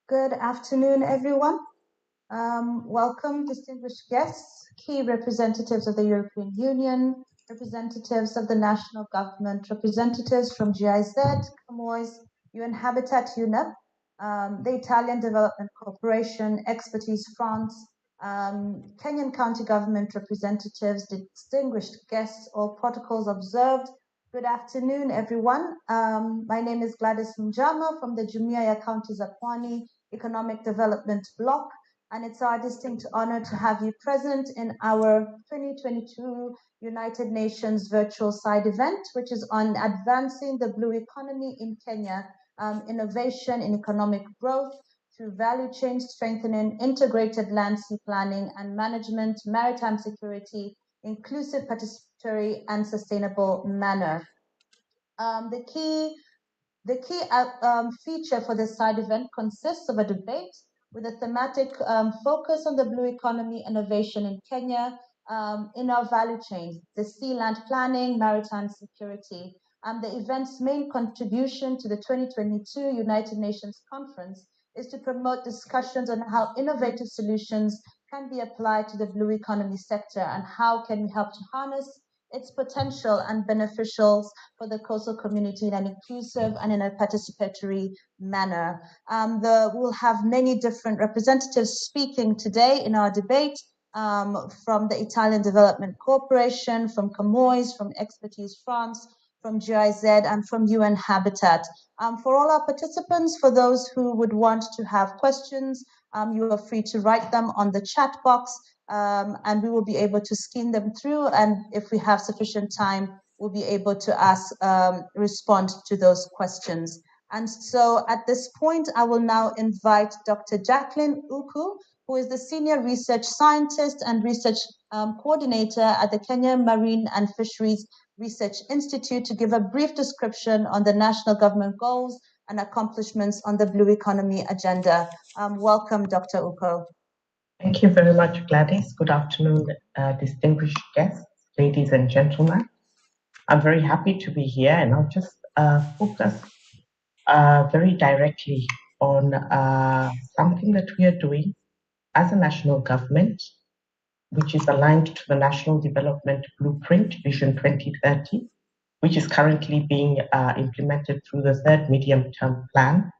Good afternoon, everyone. Welcome, distinguished guests, key representatives of the European Union, representatives of the national government, representatives from GIZ, Camões, UN Habitat UNEP, the Italian Development Corporation, Expertise France, Kenyan county government representatives, distinguished guests, all protocols observed. Good afternoon, everyone. My name is Gladys Mjama from the Jumuiya ya Kaunti za Pwani Economic Development Bloc, and it's our distinct honor to have you present in our 2022 United Nations virtual side event, which is on advancing the blue economy in Kenya, innovation in economic growth through value chain strengthening, integrated land sea planning and management, maritime security, inclusive, participatory, and sustainable manner. The key feature for this side event consists of a debate with a thematic focus on the blue economy innovation in Kenya in our value chain, the sea land planning, maritime security. The event's main contribution to the 2022 United Nations Conference is to promote discussions on how innovative solutions can be applied to the blue economy sector and how can we help to harness its potential and beneficials for the coastal community in an inclusive and in a participatory manner. We'll have many different representatives speaking today in our debate, from the Italian Development Corporation, from Camões, from Expertise France, from GIZ, and from UN Habitat. For all our participants, for those who would want to have questions, you are free to write them on the chat box, and we will be able to skim them through, and if we have sufficient time, we'll be able to respond to those questions. And so at this point, I will now invite Dr. Jacqueline Uku, who is the Senior Research Scientist and Research Coordinator at the Kenya Marine and Fisheries Research Institute, to give a brief description on the national government goals and accomplishments on the Blue Economy agenda. Welcome, Dr. Uku. Thank you very much, Gladys. Good afternoon, distinguished guests, ladies and gentlemen. I'm very happy to be here, and I'll just focus very directly on something that we are doing as a national government, which is aligned to the National Development Blueprint Vision 2030, which is currently being implemented through the third medium-term plan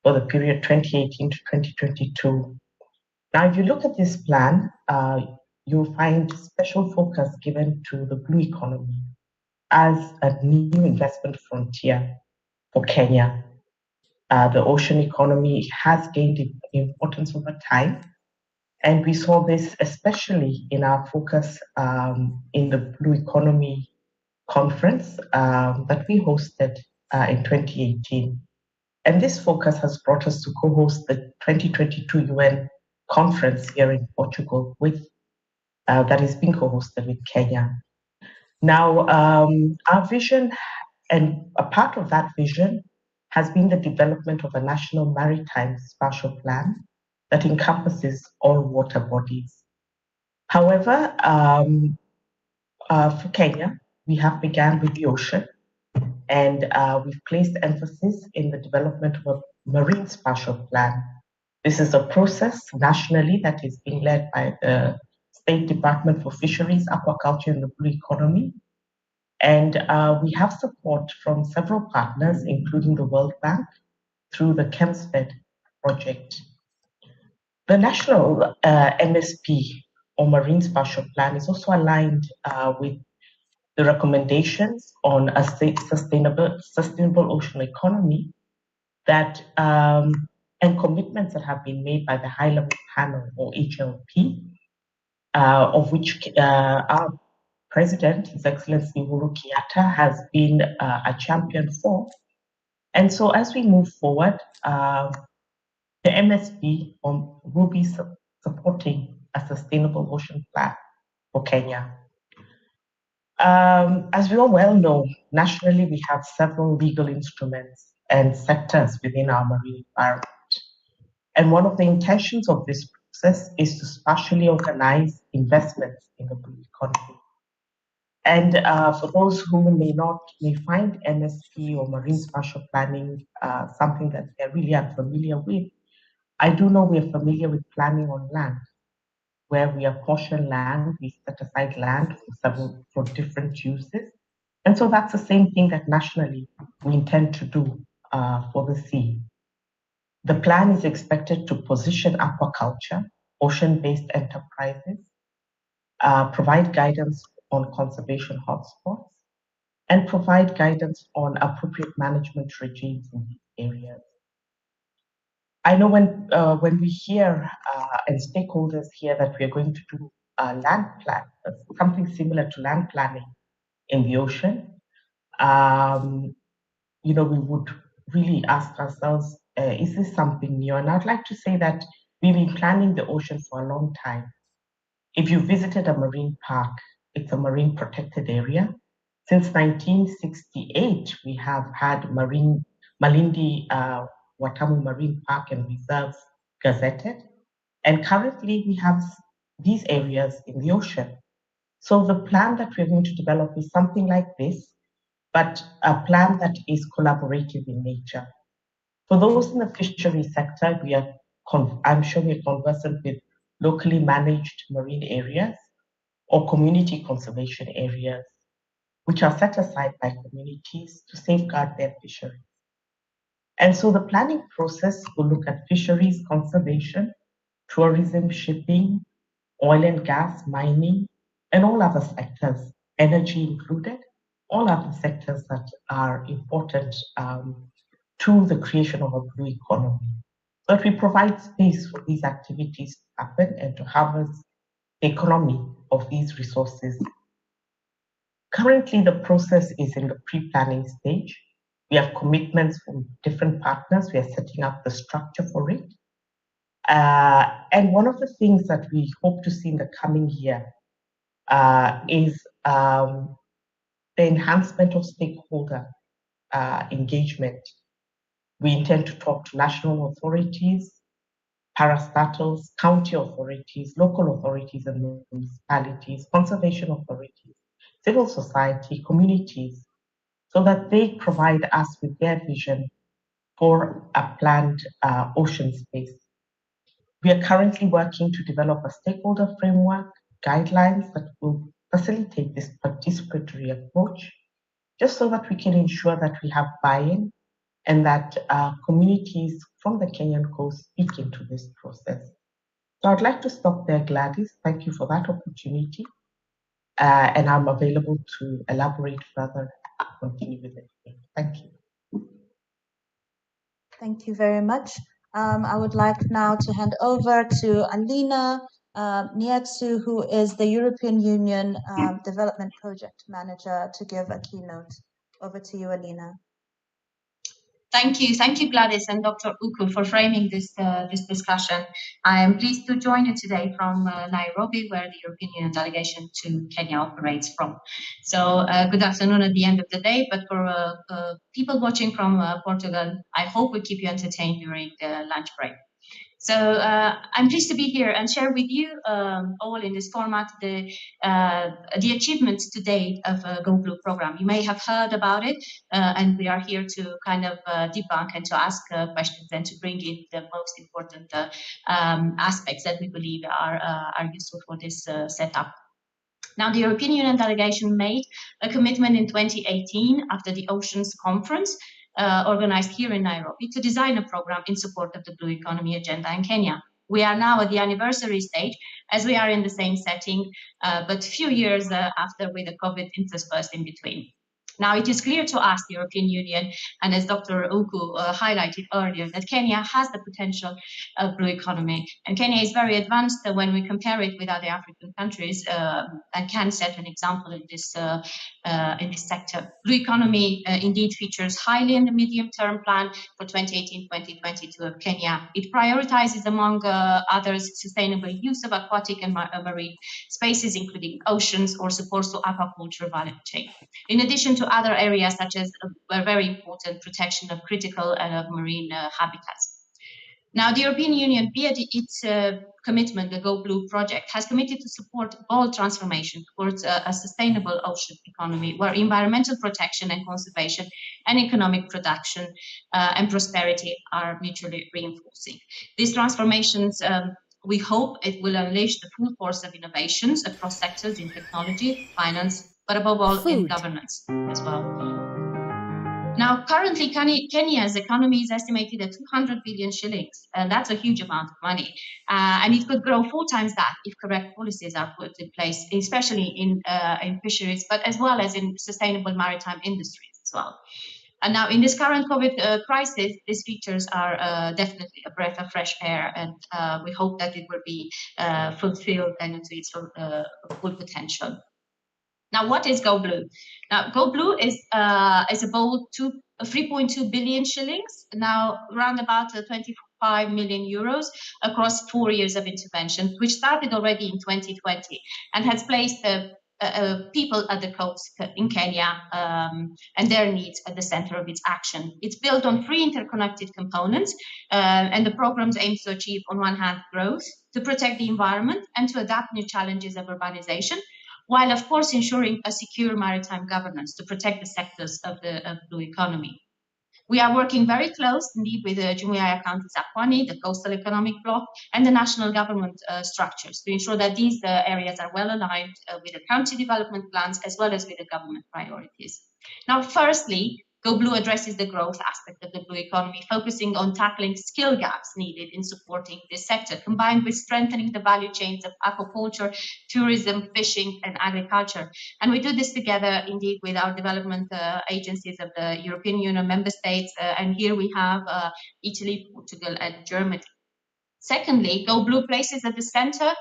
for the period 2018 to 2022. Now, if you look at this plan, you'll find special focus given to the blue economy as a new investment frontier for Kenya. The ocean economy has gained importance over time, and we saw this especially in our focus in the Blue Economy Conference that we hosted in 2018. And this focus has brought us to co-host the 2022 UN conference here in Portugal with that is being co-hosted with Kenya. Now, our vision, and a part of that vision, has been the development of a national maritime spatial plan that encompasses all water bodies. However, for Kenya, we have begun with the ocean, and we've placed emphasis in the development of a marine spatial plan. This is a process nationally that is being led by the State Department for Fisheries, Aquaculture, and the Blue Economy. And we have support from several partners, including the World Bank, through the ChemSFED project. The national MSP, or Marine Spatial Plan, is also aligned with the recommendations on a sustainable ocean economy that and commitments that have been made by the High Level Panel, or HLP, of which our President, His Excellency Uhuru Kenyatta, has been a champion for. And so as we move forward, the MSP will be supporting a sustainable ocean plan for Kenya. As we all well know, nationally we have several legal instruments and sectors within our marine environment. And one of the intentions of this process is to spatially organize investments in the blue economy. And for those who may find MSP or marine spatial planning something that they're really unfamiliar with, I do know we are familiar with planning on land, where we apportion land, we set aside land for different uses. And so that's the same thing that nationally we intend to do for the sea. The plan is expected to position aquaculture, ocean-based enterprises, provide guidance on conservation hotspots, and provide guidance on appropriate management regimes in these areas. I know when we hear and stakeholders hear that we are going to do land plan, something similar to land planning in the ocean, we would really ask ourselves, is this something new? And I'd like to say that we've been planning the ocean for a long time. If you visited a marine park, it's a marine protected area. Since 1968, we have had Malindi Watamu Marine Park and Reserves gazetted. And currently we have these areas in the ocean. So the plan that we're going to develop is something like this, but a plan that is collaborative in nature. For those in the fishery sector, I'm sure we're conversant with locally managed marine areas or community conservation areas, which are set aside by communities to safeguard their fisheries. And so the planning process will look at fisheries conservation, tourism, shipping, oil and gas, mining, and all other sectors, energy included, all other sectors that are important to the creation of a blue economy. So that we provide space for these activities to happen and to harvest the economy of these resources. Currently, the process is in the pre-planning stage. We have commitments from different partners. We are setting up the structure for it. And one of the things that we hope to see in the coming year is the enhancement of stakeholder engagement. We intend to talk to national authorities, parastatals, county authorities, local authorities and municipalities, conservation authorities, civil society, communities, so that they provide us with their vision for a planned ocean space. We are currently working to develop a stakeholder framework, guidelines that will facilitate this participatory approach, just so that we can ensure that we have buy-in and that communities from the Kenyan coast speak into this process. So I'd like to stop there, Gladys. Thank you for that opportunity. And I'm available to elaborate further and continue with it. Thank you. Thank you very much. I would like now to hand over to Alina Nietsu, who is the European Union Development Project Manager, to give a keynote. Over to you, Alina. Thank you, Gladys and Dr. Uku, for framing this discussion. I am pleased to join you today from Nairobi, where the European Union delegation to Kenya operates from. So good afternoon at the end of the day, but for people watching from Portugal, I hope we keep you entertained during the lunch break. So I'm pleased to be here and share with you all in this format the achievements to date of Go Blue program. You may have heard about it, and we are here to kind of debunk and to ask questions and to bring in the most important aspects that we believe are useful for this setup. Now, the European Union delegation made a commitment in 2018 after the Oceans Conference organized here in Nairobi to design a program in support of the Blue Economy agenda in Kenya. We are now at the anniversary stage, as we are in the same setting, but few years after, with the COVID interspersed in between. Now, it is clear to us, the European Union, and as Dr. Uku highlighted earlier, that Kenya has the potential of blue economy. And Kenya is very advanced when we compare it with other African countries and can set an example in this sector. Blue economy indeed features highly in the medium-term plan for 2018-2022 of Kenya. It prioritizes, among others, sustainable use of aquatic and marine spaces, including oceans, or supports to aquaculture value chain. In addition to other areas such as very important protection of critical marine habitats. Now, the European Union, via its commitment, the Go Blue project, has committed to support all transformation towards a sustainable ocean economy, where environmental protection and conservation and economic production and prosperity are mutually reinforcing. These transformations, we hope it will unleash the full force of innovations across sectors in technology, finance, but above all in governance as well. Now, currently, Kenya's economy is estimated at 200 billion shillings, and that's a huge amount of money. And it could grow 4 times that if correct policies are put in place, especially in fisheries, but as well as in sustainable maritime industries as well. And now, in this current COVID crisis, these features are definitely a breath of fresh air, and we hope that it will be fulfilled and to its full potential. Now, what is Go Blue? Now, Go Blue is a bold 3.2 billion shillings, now around about 25 million euros across 4 years of intervention, which started already in 2020 and has placed people at the coast in Kenya and their needs at the center of its action. It's built on 3 interconnected components, and the programs aim to achieve, on one hand, growth, to protect the environment, and to adapt new challenges of urbanization, while of course ensuring a secure maritime governance to protect the sectors of the blue economy. We are working very close indeed with the Jumuiya County Zakwani, the coastal economic bloc, and the national government structures to ensure that these areas are well aligned with the county development plans as well as with the government priorities. Now, firstly, Go Blue addresses the growth aspect of the blue economy, focusing on tackling skill gaps needed in supporting this sector, combined with strengthening the value chains of aquaculture, tourism, fishing, and agriculture. And we do this together, indeed, with our development agencies of the European Union member states, and here we have Italy, Portugal, and Germany. Secondly, Go Blue places at the center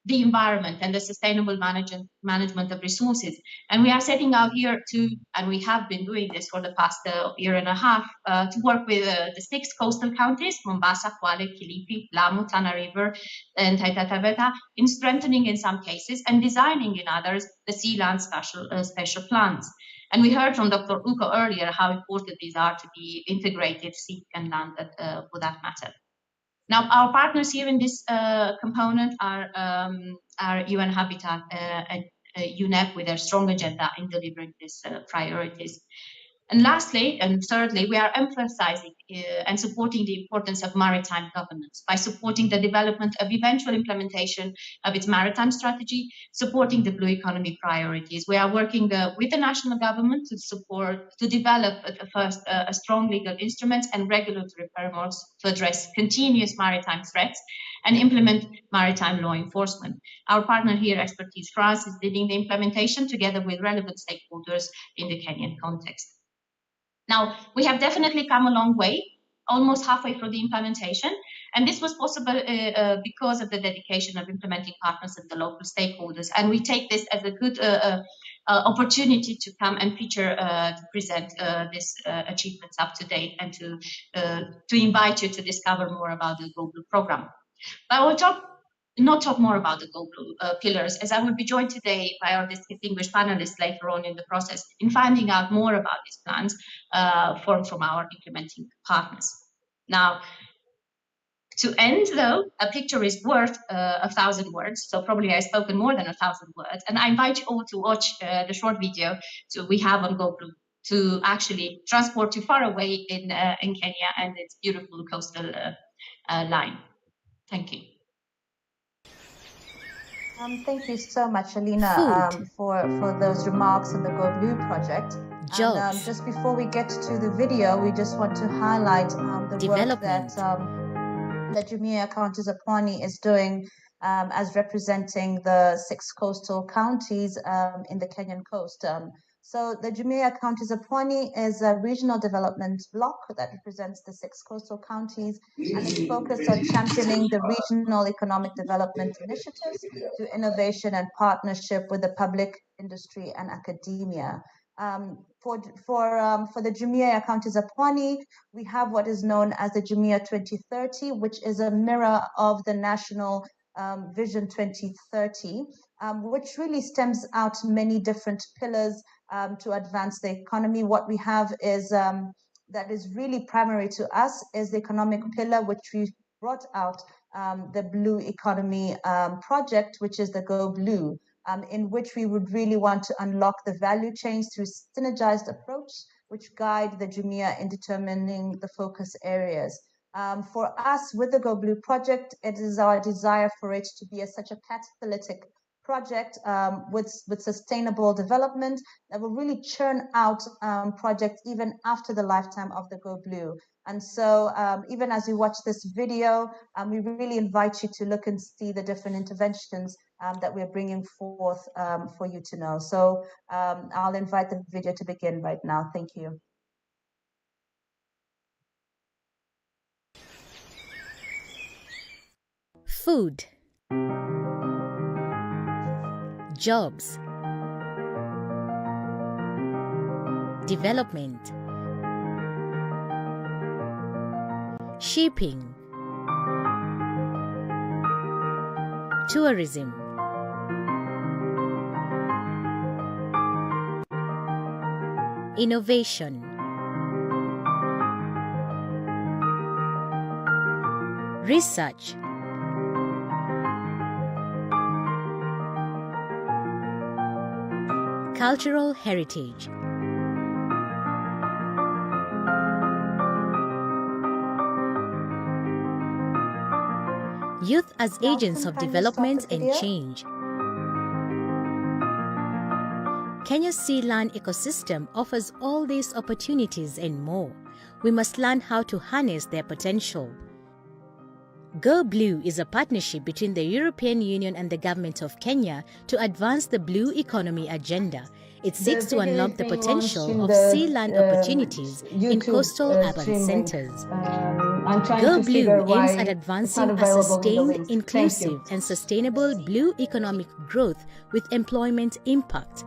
the environment and the sustainable management of resources. And we are setting out here to, and we have been doing this for the past year and a half, to work with the 6 coastal counties, Mombasa, Kwale, Kilifi, Lamu, Tana River, and Taita Taveta, in strengthening in some cases and designing in others the sea land special plans. And we heard from Dr. Uko earlier how important these are to be integrated, sea and land for that matter. Now, our partners here in this component are UN Habitat and UNEP with their strong agenda in delivering these priorities. And lastly, and thirdly, we are emphasizing and supporting the importance of maritime governance by supporting the development of eventual implementation of its maritime strategy, supporting the blue economy priorities. We are working with the national government to develop a strong legal instruments and regulatory frameworks to address continuous maritime threats and implement maritime law enforcement. Our partner here, Expertise France, is leading the implementation together with relevant stakeholders in the Kenyan context. Now, we have definitely come a long way, almost halfway through the implementation, and this was possible because of the dedication of implementing partners and the local stakeholders. And we take this as a good opportunity to come and feature, to present these achievements up to date and to invite you to discover more about the Go Blue program. But I will not talk more about the Go Blue pillars, as I will be joined today by our distinguished panelists later on in the process in finding out more about these plans formed from our implementing partners. Now, to end though, a picture is worth 1,000 words, so probably I've spoken more than 1,000 words, and I invite you all to watch the short video we have on Go Blue to actually transport you far away in Kenya and its beautiful coastal line. Thank you. Thank you so much, Alina, for those remarks on the Go Blue project. And just before we get to the video, we just want to highlight the work that the Jumuiya County Zakwani is doing as representing the 6 coastal counties in the Kenyan coast. So the Jumuiya County Zakwani is a regional development bloc that represents the 6 coastal counties, and it's focused on championing the regional economic development initiatives through innovation and partnership with the public, industry, and academia. For the Jumuiya County Zakwani, we have what is known as the Jumuiya 2030, which is a mirror of the national Vision 2030, which really stems out many different pillars to advance the economy. What we have is that is really primary to us is the economic pillar, which we brought out the Blue Economy project, which is the Go Blue, in which we would really want to unlock the value chains through synergized approach, which guide the Jumia in determining the focus areas. For us, with the Go Blue project, it is our desire for it to be such a catalytic project with sustainable development that will really churn out projects even after the lifetime of the Go Blue. And so even as you watch this video, we really invite you to look and see the different interventions that we're bringing forth for you to know. So I'll invite the video to begin right now. Thank you. Food, jobs, development, shipping, tourism, innovation, research, cultural heritage, youth as agents of development and change. Kenya's sea land ecosystem offers all these opportunities and more. We must learn how to harness their potential. Go Blue is a partnership between the European Union and the government of Kenya to advance the Blue Economy agenda. It seeks to unlock the potential of sea land opportunities in coastal urban centers. Go Blue aims at advancing a sustained, inclusive, and sustainable blue economic growth with employment impact.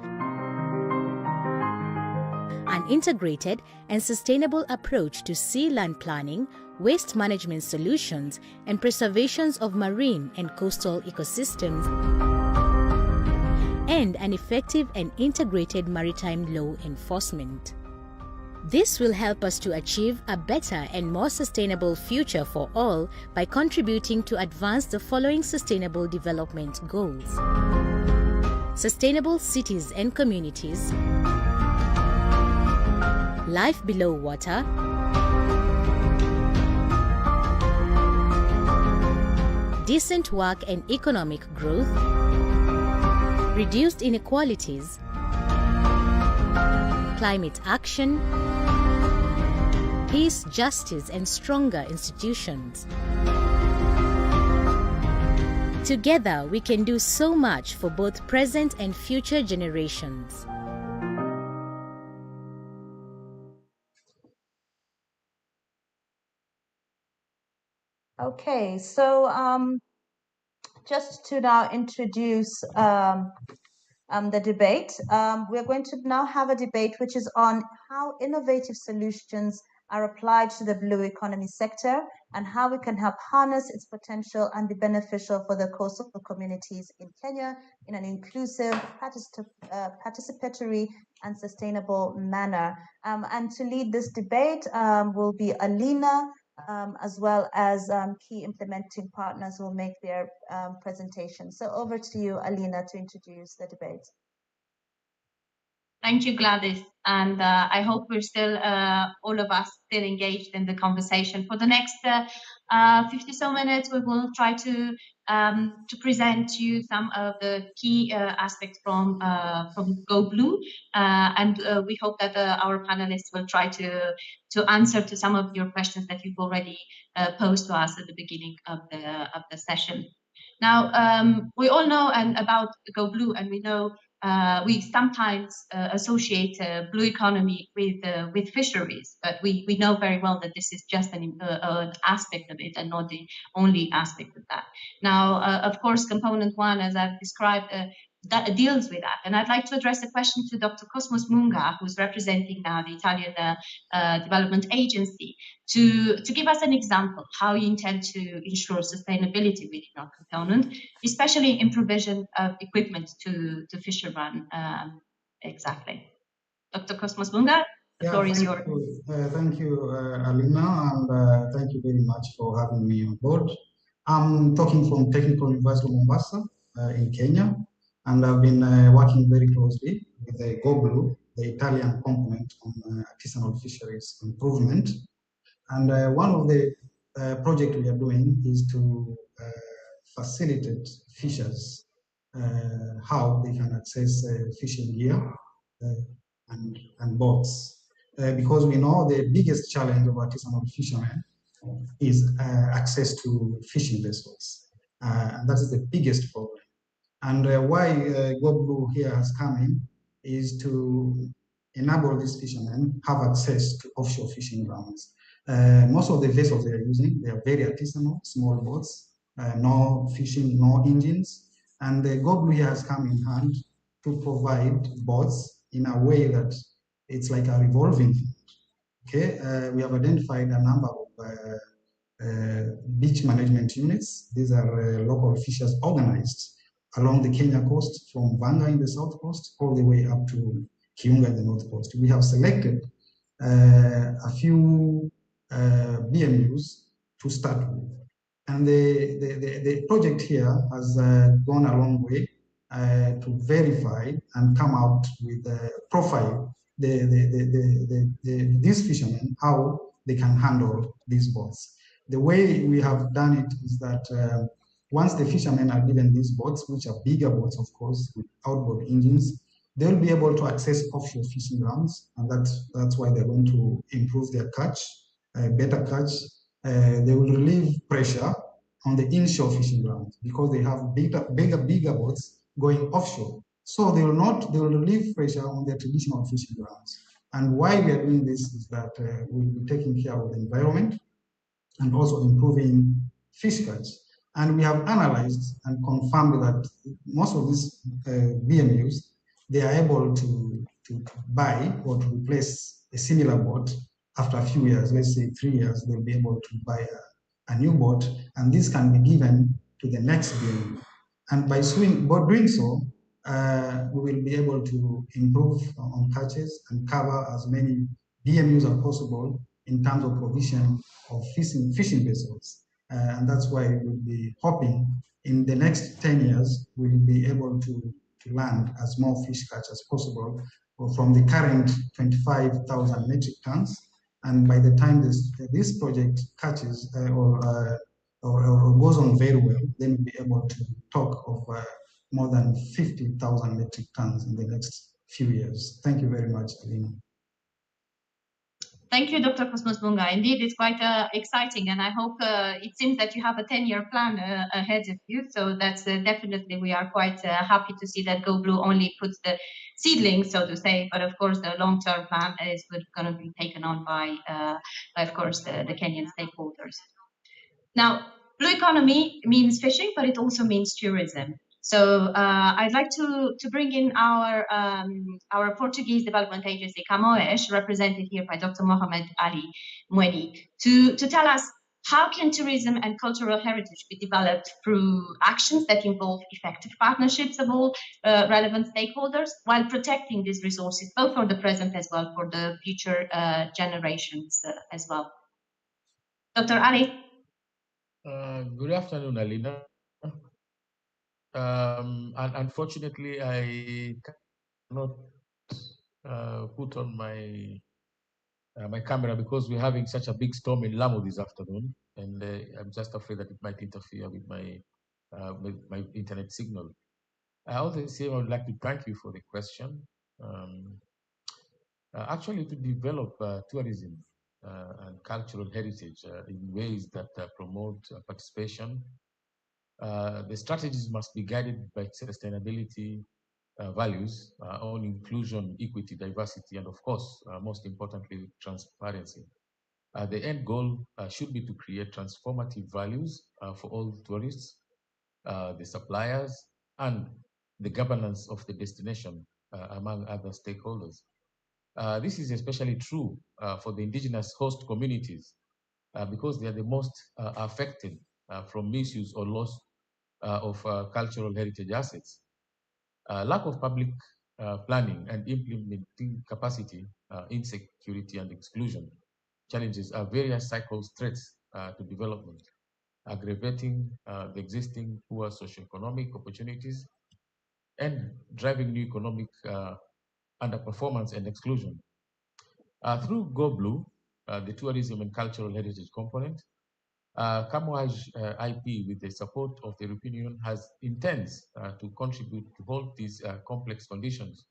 An integrated and sustainable approach to sea land planning, waste management solutions, and preservations of marine and coastal ecosystems, and an effective and integrated maritime law enforcement. This will help us to achieve a better and more sustainable future for all by contributing to advance the following sustainable development goals: sustainable cities and communities, life below water, decent work and economic growth, reduced inequalities, climate action, peace, justice, and stronger institutions. Together, we can do so much for both present and future generations. Okay, so just to now introduce the debate, we're going to now have a debate which is on how innovative solutions are applied to the blue economy sector and how we can help harness its potential and be beneficial for the coastal communities in Kenya in an inclusive, participatory, and sustainable manner. And to lead this debate will be Alina, as well as key implementing partners who will make their presentation. So over to you, Alina, to introduce the debate. Thank you, Gladys. And I hope we're still, all of us, still engaged in the conversation. For the next 50 so minutes, we will try to present to you some of the key aspects from Go Blue, and we hope that our panelists will try to answer to some of your questions that you've already posed to us at the beginning of the session. Now, we all know about Go Blue, and we know we sometimes associate blue economy with fisheries, but we know very well that this is just an aspect of it and not the only aspect of that. Now, of course, component one, as I've described, that deals with that. And I'd like to address a question to Dr. Cosmos Munga, who's representing now the Italian Development Agency, to give us an example how you intend to ensure sustainability within our component, especially in provision of equipment to fishermen. Exactly. Dr. Cosmos Munga? The floor is yours. Thank you, Alina, and thank you very much for having me on board. I'm talking from Technical University of Mombasa in Kenya, and I've been working very closely with the GoBlue, the Italian component on artisanal fisheries improvement. And one of the projects we are doing is to facilitate fishers how they can access fishing gear and boats. Because we know the biggest challenge of artisanal fishermen is access to fishing vessels. And that is the biggest problem. And why GoBlue here has come in is to enable these fishermen have access to offshore fishing grounds. Most of the vessels they are using, they are very artisanal, small boats, no fishing, no engines. And GoBlue here has come in hand to provide boats in a way that it's like a revolving fund. Okay, we have identified a number of beach management units. These are local fishers organized along the Kenya coast, from Vanga in the south coast all the way up to Kiunga in the north coast. We have selected a few BMUs to start with. And the project here has gone a long way to verify and come out with a profile these fishermen, how they can handle these boats. The way we have done it is that once the fishermen are given these boats, which are bigger boats, of course, with outboard engines, they'll be able to access offshore fishing grounds, and that's why they're going to improve their catch, better catch. They will relieve pressure on the inshore fishing grounds because they have bigger boats going offshore. So they will relieve pressure on their traditional fishing grounds. And why we are doing this is that we'll be taking care of the environment and also improving fish catch. And we have analyzed and confirmed that most of these BMUs, they are able to buy or to replace a similar boat after a few years. Let's say 3 years, they'll be able to buy a new boat, and this can be given to the next BMU. And by doing so, we will be able to improve on catches and cover as many BMUs as possible in terms of provision of fishing vessels. And that's why we'll be hoping in the next 10 years, we'll be able to land as more fish catch as possible from the current 25,000 metric tons. And by the time this project catches or goes on very well, then we'll be able to talk of more than 50,000 metric tons in the next few years. Thank you very much, Alina. Thank you, Dr. Cosmos Bunga. Indeed, it's quite exciting, and I hope it seems that you have a 10-year plan ahead of you. So that's definitely, we are quite happy to see that GoBlue only puts the seedlings, so to say, but of course the long-term plan is going to be taken on by of course, the Kenyan stakeholders. Now, blue economy means fishing, but it also means tourism. So I'd like to bring in our Portuguese development agency, Camões, represented here by Dr. Mohamed Ali Mweni, to tell us how can tourism and cultural heritage be developed through actions that involve effective partnerships of all relevant stakeholders while protecting these resources, both for the present as well for the future generations as well. Dr. Ali. Good afternoon, Alina. And unfortunately, I cannot put on my my camera because we're having such a big storm in Lamu this afternoon, and I'm just afraid that it might interfere with my internet signal. I also say I would like to thank you for the question. Actually, to develop tourism and cultural heritage in ways that promote participation, the strategies must be guided by sustainability values on inclusion, equity, diversity, and of course, most importantly, transparency. The end goal should be to create transformative values for all tourists, the suppliers, and the governance of the destination, among other stakeholders. This is especially true for the indigenous host communities because they are the most affected from misuse or loss of cultural heritage assets. Lack of public planning and implementing capacity, insecurity and exclusion challenges are various cycles threats to development, aggravating the existing poor socioeconomic opportunities and driving new economic underperformance and exclusion. Through Go Blue, the tourism and cultural heritage component, Camões IP, with the support of the European Union, intends to contribute to halt these complex conditions,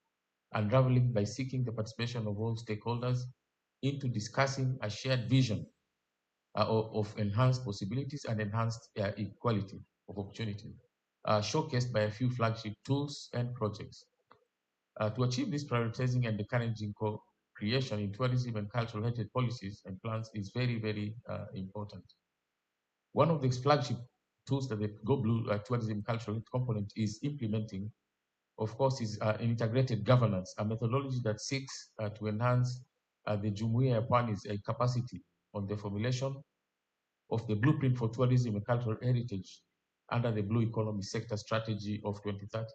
unraveling by seeking the participation of all stakeholders into discussing a shared vision of enhanced possibilities and enhanced equality of opportunity, showcased by a few flagship tools and projects. To achieve this, prioritizing and encouraging co-creation in tourism and cultural heritage policies and plans is very, very important. One of the flagship tools that the Go Blue tourism cultural component is implementing, of course, is an integrated governance, a methodology that seeks to enhance the Jumuiya ya Pwani's capacity on the formulation of the blueprint for tourism and cultural heritage under the Blue Economy Sector Strategy of 2030.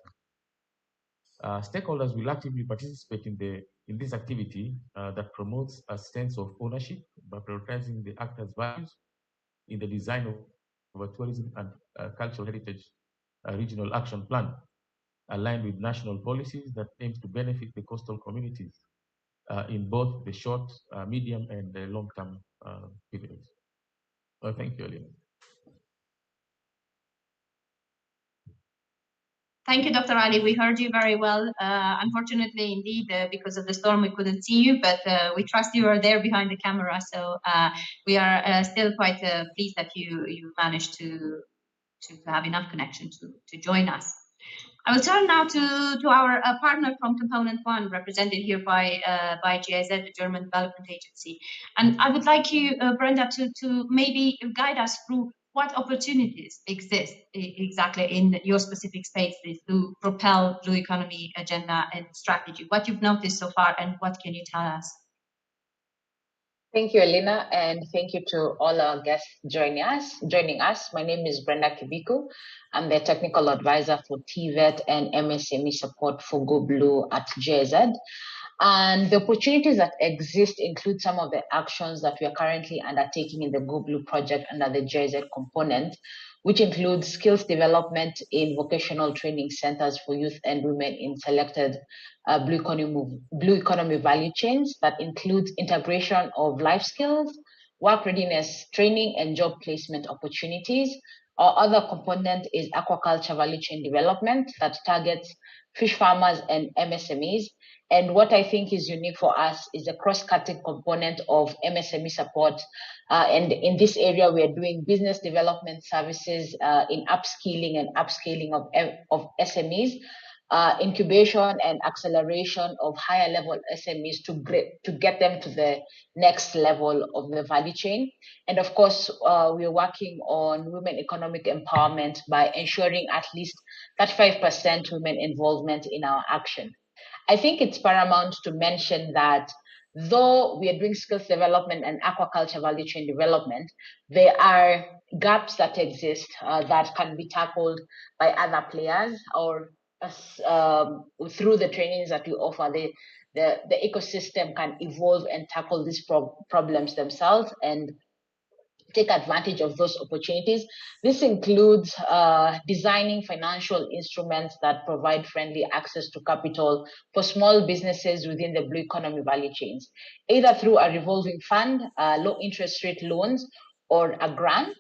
Stakeholders will actively participate in this activity that promotes a sense of ownership by prioritizing the actors' values in the design of a tourism and cultural heritage regional action plan, aligned with national policies that aims to benefit the coastal communities in both the short, medium, and the long-term periods. Thank you, Alina. Thank you, Dr. Ali. We heard you very well. Unfortunately, indeed, because of the storm, we couldn't see you, but we trust you are there behind the camera. So we are still quite pleased that you managed to have enough connection to join us. I will turn now to our partner from Component 1, represented here by GIZ, the German Development Agency. And I would like you, Brenda, to maybe guide us through what opportunities exist exactly in your specific spaces to propel Blue Economy agenda and strategy. What you've noticed so far, and what can you tell us? Thank you, Alina, and thank you to all our guests joining us. My name is Brenda Kibiku. I'm the technical advisor for TVET and MSME support for Go Blue at GIZ. And the opportunities that exist include some of the actions that we are currently undertaking in the Go Blue project under the GIZ component, which includes skills development in vocational training centers for youth and women in selected blue economy value chains. That includes integration of life skills, work readiness training, and job placement opportunities. Our other component is aquaculture value chain development that targets fish farmers and MSMEs. And what I think is unique for us is the cross-cutting component of MSME support. And in this area, we are doing business development services in upskilling and upscaling of SMEs, incubation and acceleration of higher level SMEs to get them to the next level of the value chain. And of course, we are working on women economic empowerment by ensuring at least 35% women involvement in our action. I think it's paramount to mention that though we are doing skills development and aquaculture value chain development, there are gaps that exist that can be tackled by other players or through the trainings that we offer. The ecosystem can evolve and tackle these problems themselves and take advantage of those opportunities. This includes designing financial instruments that provide friendly access to capital for small businesses within the blue economy value chains, either through a revolving fund, low interest rate loans, or a grant.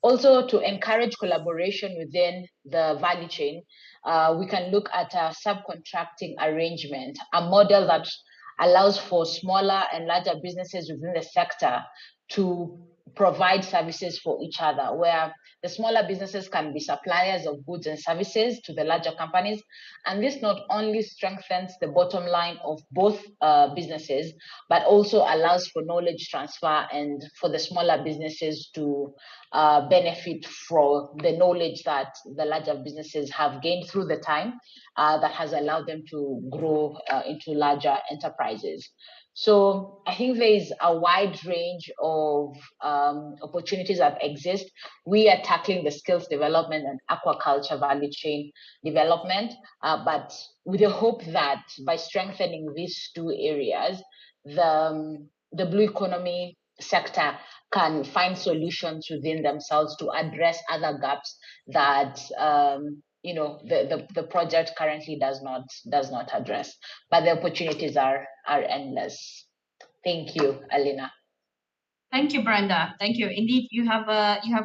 Also, to encourage collaboration within the value chain, we can look at a subcontracting arrangement, a model that allows for smaller and larger businesses within the sector to provide services for each other, where the smaller businesses can be suppliers of goods and services to the larger companies. And this not only strengthens the bottom line of both businesses, but also allows for knowledge transfer and for the smaller businesses to benefit from the knowledge that the larger businesses have gained through the time that has allowed them to grow into larger enterprises. So I think there is a wide range of opportunities that exist. We are tackling the skills development and aquaculture value chain development, but with the hope that by strengthening these two areas, the blue economy sector can find solutions within themselves to address other gaps that the project currently does not address. But the opportunities are endless. Thank you, Alina. Thank you, Brenda. Thank you. Indeed, you have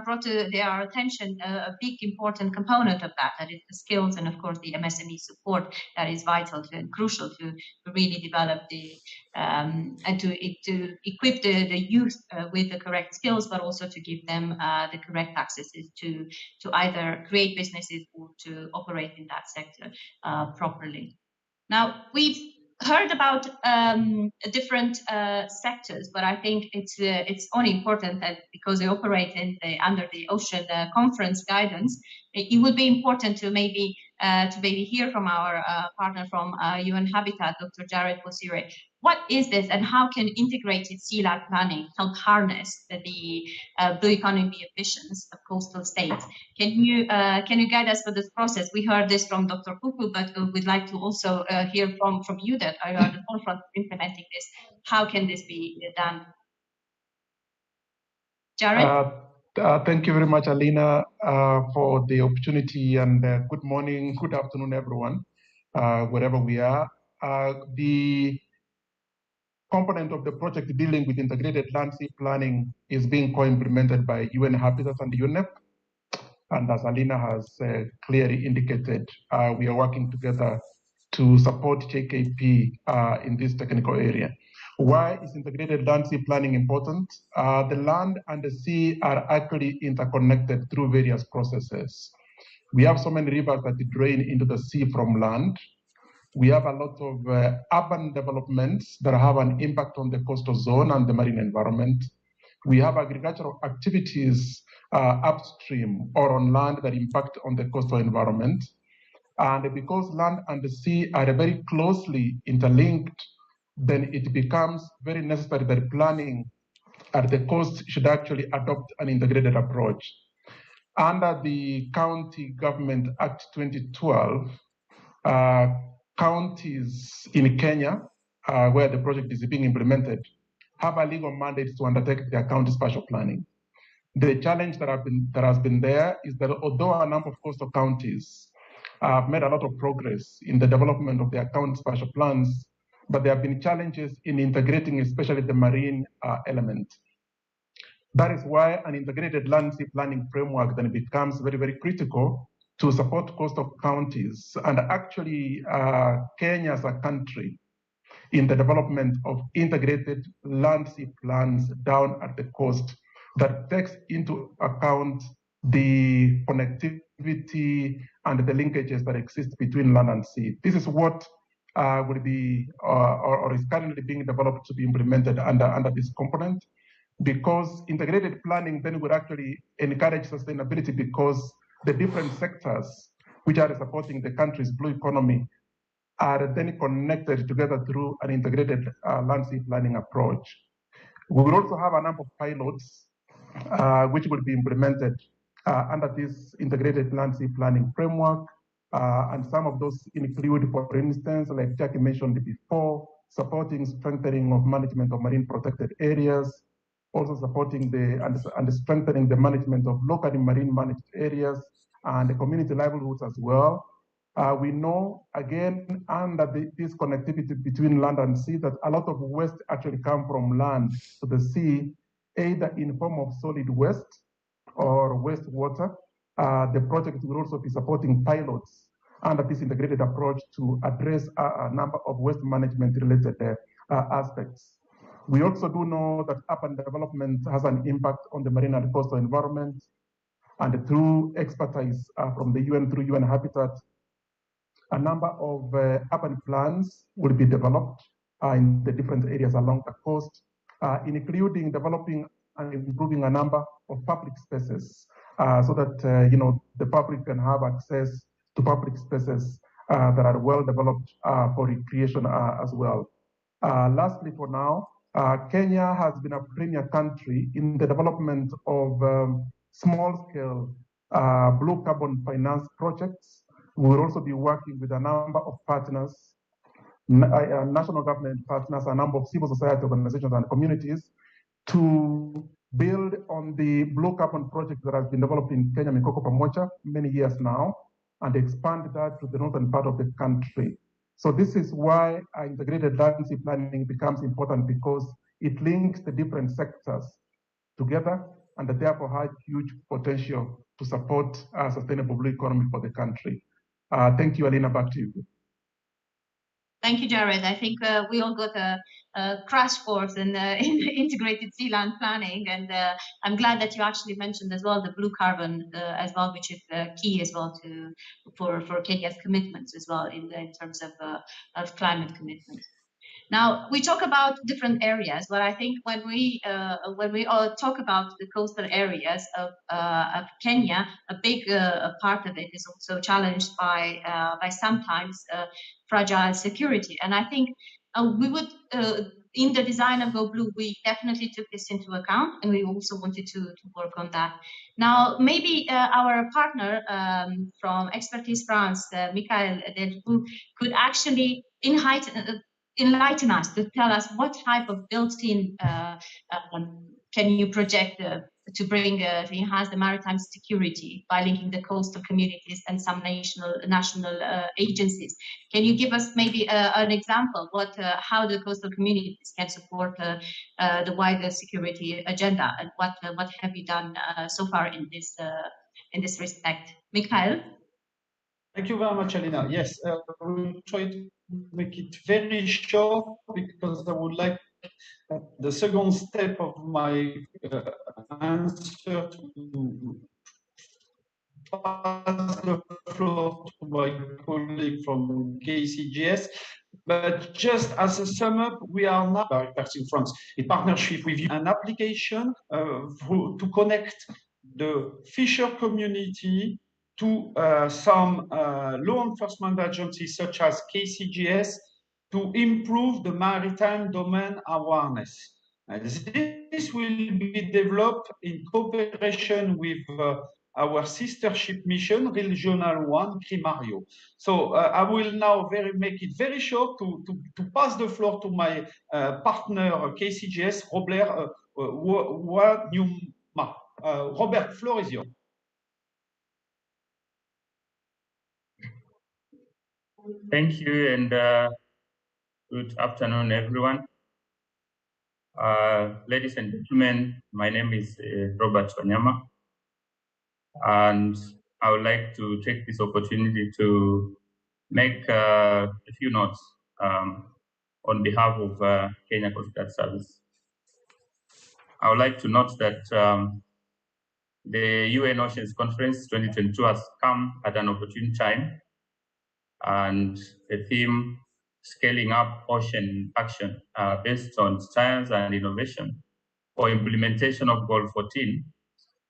brought to their attention a big important component of that is the skills and of course the MSME support that is vital and crucial to really develop and to equip the youth with the correct skills, but also to give them the correct accesses to either create businesses or to operate in that sector properly. Now, we've heard about different sectors, but I think it's only important that because they operate under the Ocean Conference guidance, it would be important to maybe hear from our partner from UN Habitat, Dr. Jared Bosire. What is this, and how can integrated sea land planning help harness the blue economy ambitions of coastal states? Can you guide us through this process? We heard this from Dr. Kuku, but we'd like to also hear from you that are on the forefront of implementing this. How can this be done? Jared? Thank you very much, Alina, for the opportunity, and good morning, good afternoon, everyone, wherever we are. The component of the project dealing with integrated land sea planning is being co-implemented by UN Habitat and UNEP. And as Alina has clearly indicated, we are working together to support JKP in this technical area. Why is integrated land sea planning important? The land and the sea are actually interconnected through various processes. We have so many rivers that drain into the sea from land. We have a lot of urban developments that have an impact on the coastal zone and the marine environment. We have agricultural activities upstream or on land that impact on the coastal environment. And because land and the sea are very closely interlinked, then it becomes very necessary that planning at the coast should actually adopt an integrated approach. Under the County Government Act 2012, counties in Kenya, where the project is being implemented, have a legal mandate to undertake their county spatial planning. The challenge that has been there is that although a number of coastal counties have made a lot of progress in the development of their county spatial plans, but there have been challenges in integrating especially the marine element. That is why an integrated land sea planning framework then becomes very, very critical to support coastal counties and actually Kenya as a country in the development of integrated land sea plans down at the coast that takes into account the connectivity and the linkages that exist between land and sea. This is what will be or is currently being developed to be implemented under this component, because integrated planning then would actually encourage sustainability, because the different sectors which are supporting the country's blue economy are then connected together through an integrated land sea planning approach. We will also have a number of pilots which will be implemented under this integrated land sea planning framework. And some of those include, for instance, like Jackie mentioned before, supporting strengthening of management of marine protected areas, also supporting and strengthening the management of locally marine managed areas and the community livelihoods as well. We know, again, under this connectivity between land and sea, that a lot of waste actually come from land to the sea, either in form of solid waste or wastewater. The project will also be supporting pilots under this integrated approach to address a number of waste management related aspects. We also do know that urban development has an impact on the marine and coastal environment, and through expertise from the UN through UN Habitat, a number of urban plans will be developed in the different areas along the coast, including developing and improving a number of public spaces so that the public can have access to public spaces that are well developed for recreation as well. Lastly, for now, Kenya has been a premier country in the development of small-scale blue carbon finance projects. We will also be working with a number of partners, national government partners, a number of civil society organizations and communities to build on the blue carbon project that has been developed in Kenya, Mikoko Pamoja, many years now, and expand that to the northern part of the country. So this is why integrated landscape planning becomes important, because it links the different sectors together and therefore has huge potential to support a sustainable blue economy for the country. Thank you, Alina, back to you. Thank you, Jared. I think we all got a crash course in integrated sea land planning, and I'm glad that you actually mentioned as well the blue carbon as well, which is key as well for Kenya's commitments as well in terms of climate commitments. Now we talk about different areas, but I think when we all talk about the coastal areas of Kenya, a big part of it is also challenged by sometimes fragile security. And I think we would, in the design of Go Blue, we definitely took this into account, and we also wanted to work on that. Now, maybe our partner from Expertise France, Michael Delvaux, could actually enlighten us to tell us what type of built-in can you project to bring to enhance the maritime security by linking the coastal communities and some national agencies. Can you give us maybe an example how the coastal communities can support the wider security agenda, and what have you done so far in this respect? Mikhail? Thank you very much, Alina. Yes, I will try to make it very short, because I would like the second step of my answer to pass the floor to my colleague from KCGS. But just as a sum up, we are now in France in partnership with you, an application to connect the fisher community to some law enforcement agencies such as KCGS to improve the maritime domain awareness. This will be developed in cooperation with our sister ship mission, Regional 1, Crimario. So I will now make it very short to pass the floor to my partner, KCGS, Robert Wanyuma. Robert, floor is yours. Thank you, and good afternoon, everyone. Ladies and gentlemen, my name is Robert Wanyama, and I would like to take this opportunity to make a few notes on behalf of Kenya Coast Guard Service. I would like to note that the UN Oceans Conference 2022 has come at an opportune time, and the theme, scaling up ocean action, based on science and innovation for implementation of Goal 14,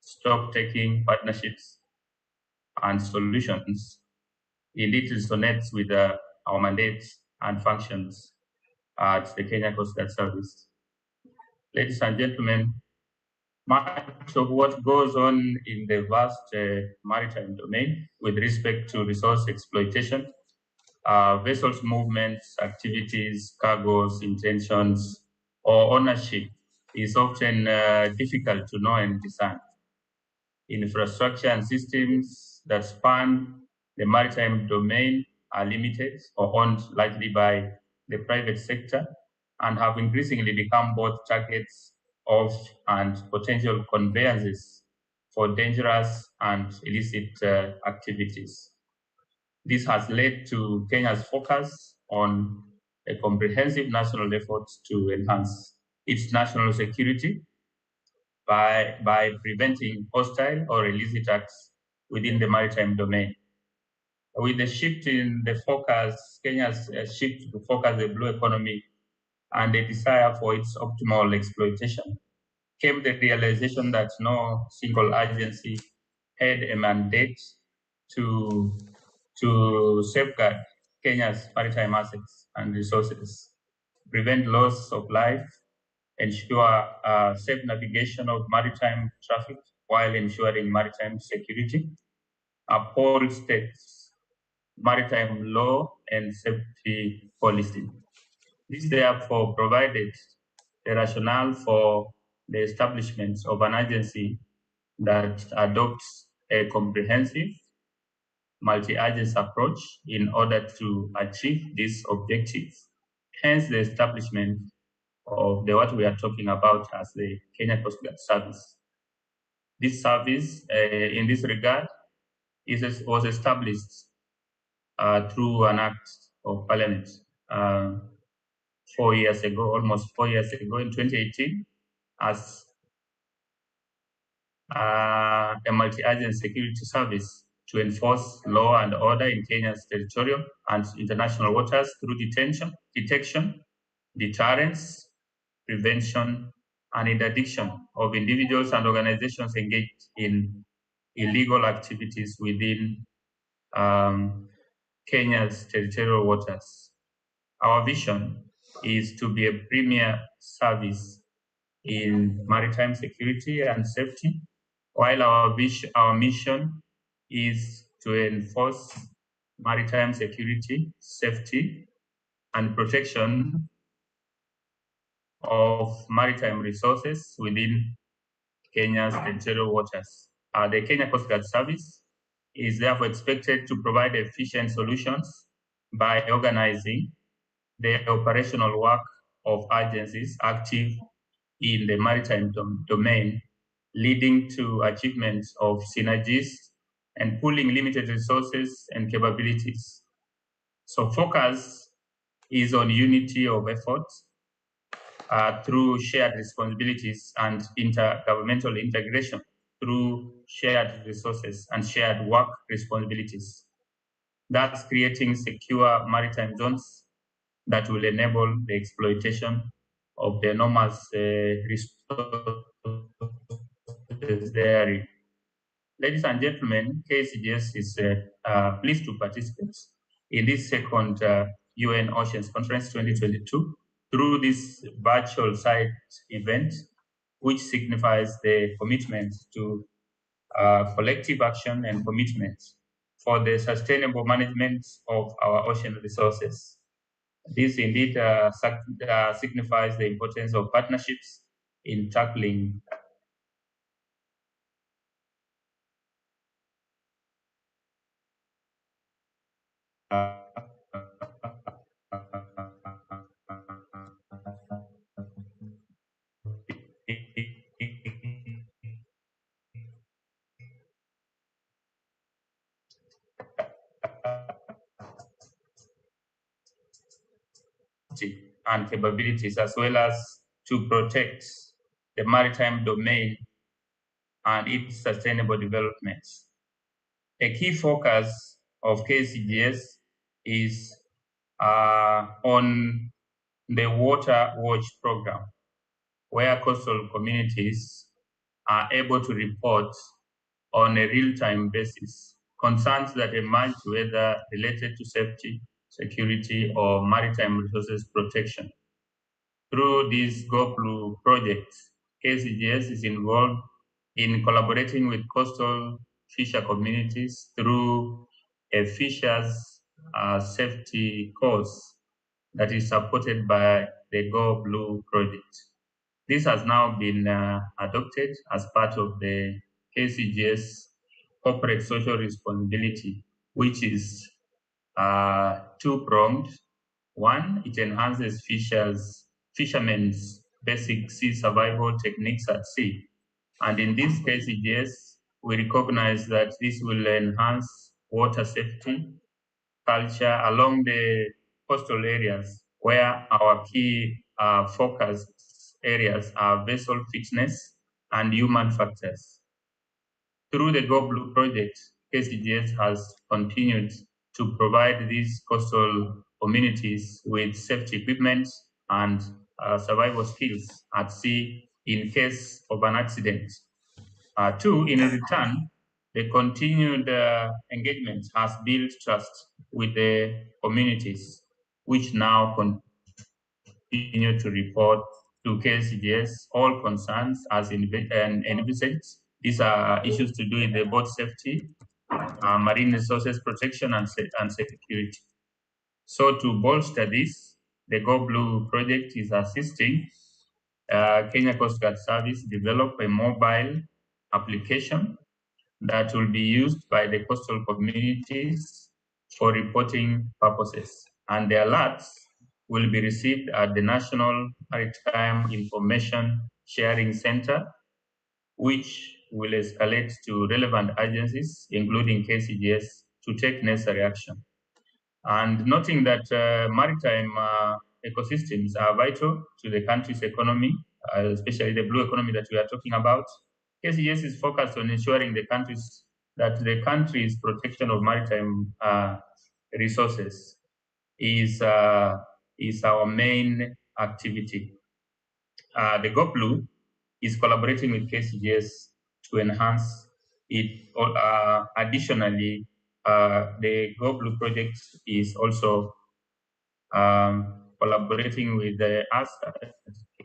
stock-taking partnerships and solutions, indeed resonates with our mandates and functions at the Kenya Coast Guard Service. Ladies and gentlemen, much of what goes on in the vast maritime domain with respect to resource exploitation, vessels movements, activities, cargoes, intentions, or ownership is often difficult to know and discern. Infrastructure and systems that span the maritime domain are limited or owned largely by the private sector, and have increasingly become both targets of and potential conveyances for dangerous and illicit activities. This has led to Kenya's focus on a comprehensive national effort to enhance its national security by preventing hostile or illicit acts within the maritime domain. With the shift in the focus, Kenya's shift to focus the blue economy and the desire for its optimal exploitation, came the realization that no single agency had a mandate to safeguard Kenya's maritime assets and resources. prevent loss of life, ensure safe navigation of maritime traffic while ensuring maritime security, uphold states' maritime law and safety policy. This therefore provided the rationale for the establishment of an agency that adopts a comprehensive multi-agency approach in order to achieve these objectives. Hence the establishment of what we are talking about as the Kenya Coast Guard Service. This service, in this regard, was established through an act of parliament 4 years ago, almost 4 years ago in 2018, as a multi-agency security service to enforce law and order in Kenya's territorial and international waters through detection, deterrence, prevention, and interdiction of individuals and organizations engaged in illegal activities within Kenya's territorial waters. Our vision is to be a premier service in maritime security and safety, while our mission is to enforce maritime security, safety, and protection of maritime resources within Kenya's territorial waters. The Kenya Coast Guard Service is therefore expected to provide efficient solutions by organizing the operational work of agencies active in the maritime domain, leading to achievements of synergies and pooling limited resources and capabilities. So focus is on unity of efforts through shared responsibilities and intergovernmental integration through shared resources and shared work responsibilities. That's creating secure maritime zones that will enable the exploitation of the enormous resources there. Ladies and gentlemen, KCGS is pleased to participate in this second UN Oceans Conference 2022 through this virtual side event, which signifies the commitment to collective action and commitment for the sustainable management of our ocean resources. This indeed signifies the importance of partnerships in tackling and capabilities, as well as to protect the maritime domain and its sustainable development. A key focus of KCGS is on the Water Watch program, where coastal communities are able to report on a real-time basis concerns that emerge, whether related to safety, security, or maritime resources protection. Through this Go Blue project, KCGS is involved in collaborating with coastal fisher communities through a fishers safety course that is supported by the Go Blue project. This has now been adopted as part of the KCGS corporate social responsibility, which is two-pronged. One, it enhances fishermen's basic sea survival techniques at sea. And in this KCGS, we recognize that this will enhance water safety culture along the coastal areas, where our key focus areas are vessel fitness and human factors. Through the Go Blue project, KCGS has continued to provide these coastal communities with safety equipment and survival skills at sea in case of an accident. Two, in return, the continued engagement has built trust with the communities, which now continue to report to KCGS all concerns as envisaged. These are issues to do with the boat safety, marine resources protection, and security. So to bolster this, the Go Blue project is assisting Kenya Coast Guard Service develop a mobile application that will be used by the coastal communities for reporting purposes. And the alerts will be received at the National Maritime Information Sharing Center, which will escalate to relevant agencies, including KCGS, to take necessary action. And noting that maritime ecosystems are vital to the country's economy, especially the blue economy that we are talking about, KCGS is focused on ensuring the country's protection of maritime resources is our main activity. The Go Blue is collaborating with KCGS to enhance it. Additionally, the Go Blue project is also collaborating with us at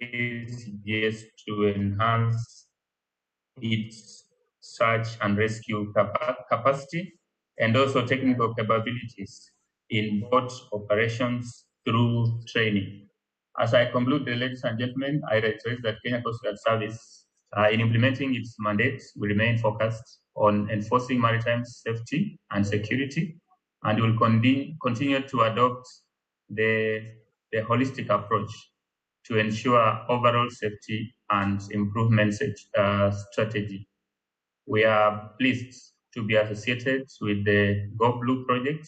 KCGS to enhance its search and rescue capacity and also technical capabilities in boat operations through training. As I conclude, ladies and gentlemen, I reiterate that Kenya Coast Guard Service, in implementing its mandate, will remain focused on enforcing maritime safety and security, and will continue to adopt the holistic approach to ensure overall safety and improvement strategy. We are pleased to be associated with the Go Blue project,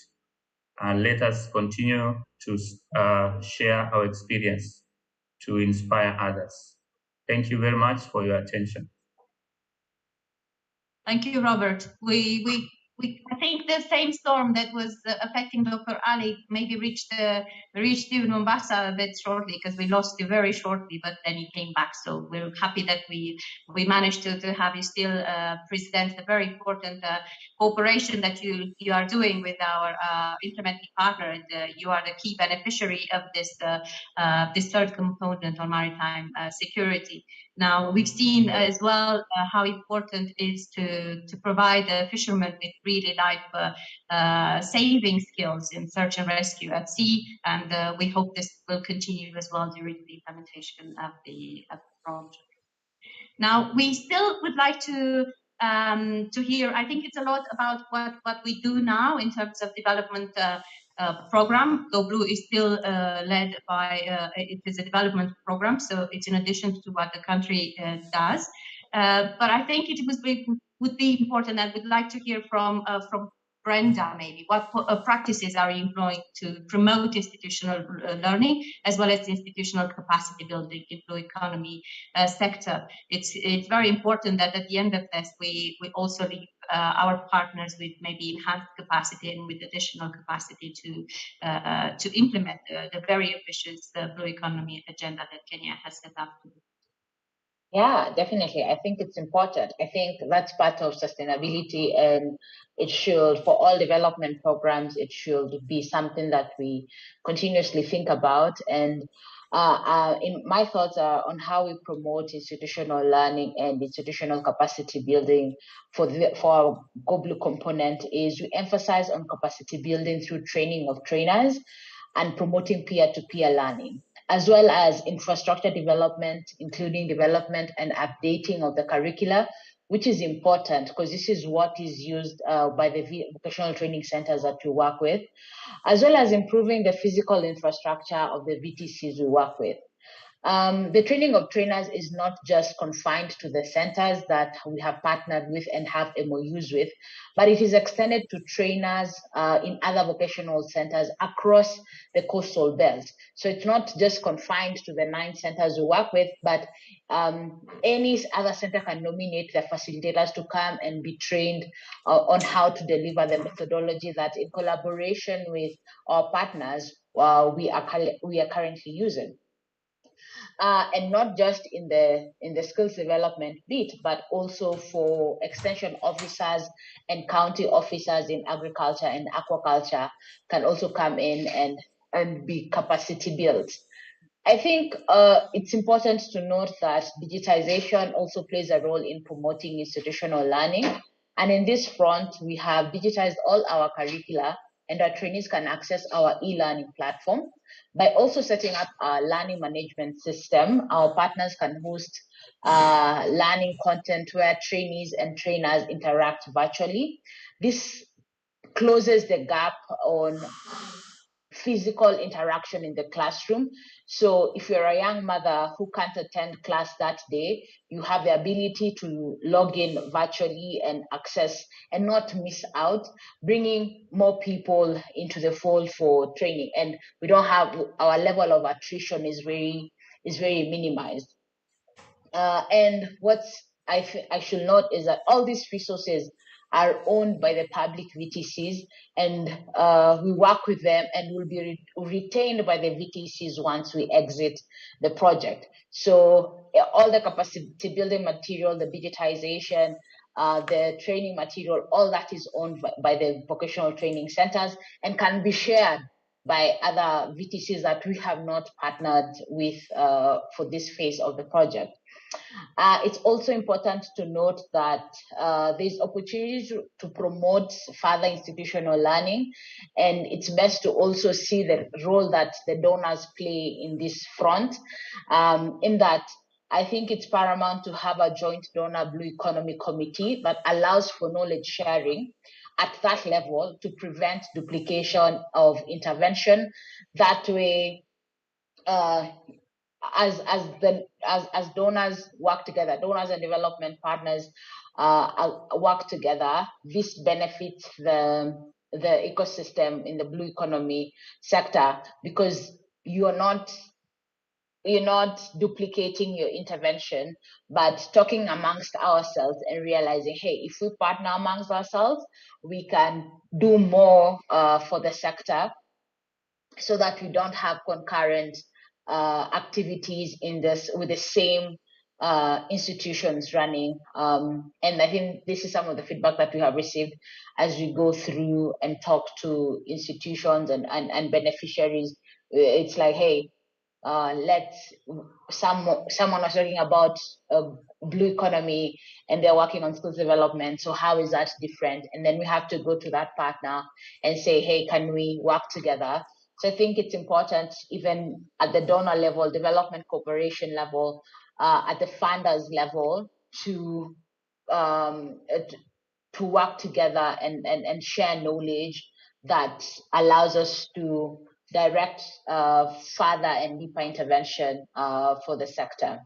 and let us continue to share our experience to inspire others. Thank you very much for your attention. Thank you, Robert. I think the same storm that was affecting Dr. Ali maybe reached you in Mombasa a bit shortly, because we lost you very shortly, but then he came back. So we're happy that we managed to have you still present the very important cooperation that you are doing with our implementing partner, and you are the key beneficiary of this third component on maritime security. Now, we've seen as well how important it is to provide the fishermen with really saving skills in search and rescue at sea, and we hope this will continue as well during the implementation of the project. Now, we still would like to hear, I think it's a lot about what we do now in terms of development program. Go Blue is still led by, it is a development program, so it's in addition to what the country does. But I think it would be important, and we'd like to hear from Brenda, maybe. What practices are you employing to promote institutional learning as well as institutional capacity building in the blue economy sector? It's very important that at the end of this, we also leave our partners with maybe enhanced capacity and with additional capacity to implement the very ambitious blue economy agenda that Kenya has set up. Yeah, definitely. I think it's important. I think that's part of sustainability, and it should, for all development programs, it should be something that we continuously think about. And in my thoughts are on how we promote institutional learning and institutional capacity building for our Go Blue component is we emphasize on capacity building through training of trainers and promoting peer-to-peer learning, as well as infrastructure development, including development and updating of the curricula, which is important because this is what is used by the vocational training centers that we work with, as well as improving the physical infrastructure of the VTCs we work with. The training of trainers is not just confined to the centers that we have partnered with and have MOUs with, but it is extended to trainers in other vocational centers across the coastal belt. So it's not just confined to the 9 centers we work with, but any other center can nominate their facilitators to come and be trained on how to deliver the methodology that, in collaboration with our partners, we are currently using. And not just in the skills development bit, but also for extension officers and county officers in agriculture and aquaculture can also come in and be capacity built. I think it's important to note that digitization also plays a role in promoting institutional learning. And in this front, we have digitized all our curricula, and our trainees can access our e-learning platform. By also setting up a learning management system, our partners can host learning content where trainees and trainers interact virtually. This closes the gap on physical interaction in the classroom. So if you're a young mother who can't attend class that day, you have the ability to log in virtually and access and not miss out, bringing more people into the fold for training. And we don't have, our level of attrition is very minimized. And what I should note is that all these resources are owned by the public VTCs, and we work with them and will be retained by the VTCs once we exit the project. So all the capacity building material, the digitization, the training material, all that is owned by the vocational training centers and can be shared by other VTCs that we have not partnered with for this phase of the project. It's also important to note that there's opportunity to promote further institutional learning, and it's best to also see the role that the donors play in this front, in that I think it's paramount to have a joint donor blue economy committee that allows for knowledge sharing at that level to prevent duplication of intervention. That way, as donors work together, donors and development partners work together, this benefits the ecosystem in the blue economy sector, because you're not duplicating your intervention, but talking amongst ourselves and realizing, hey, if we partner amongst ourselves, we can do more for the sector, so that we don't have concurrent activities in this with the same institutions running. And I think this is some of the feedback that we have received as we go through and talk to institutions and beneficiaries. It's like, hey, someone was talking about blue economy and they're working on skills development. So how is that different? And then we have to go to that partner and say, hey, can we work together? So I think it's important, even at the donor level, development cooperation level, at the funders level, to work together and share knowledge that allows us to direct further and deeper intervention for the sector.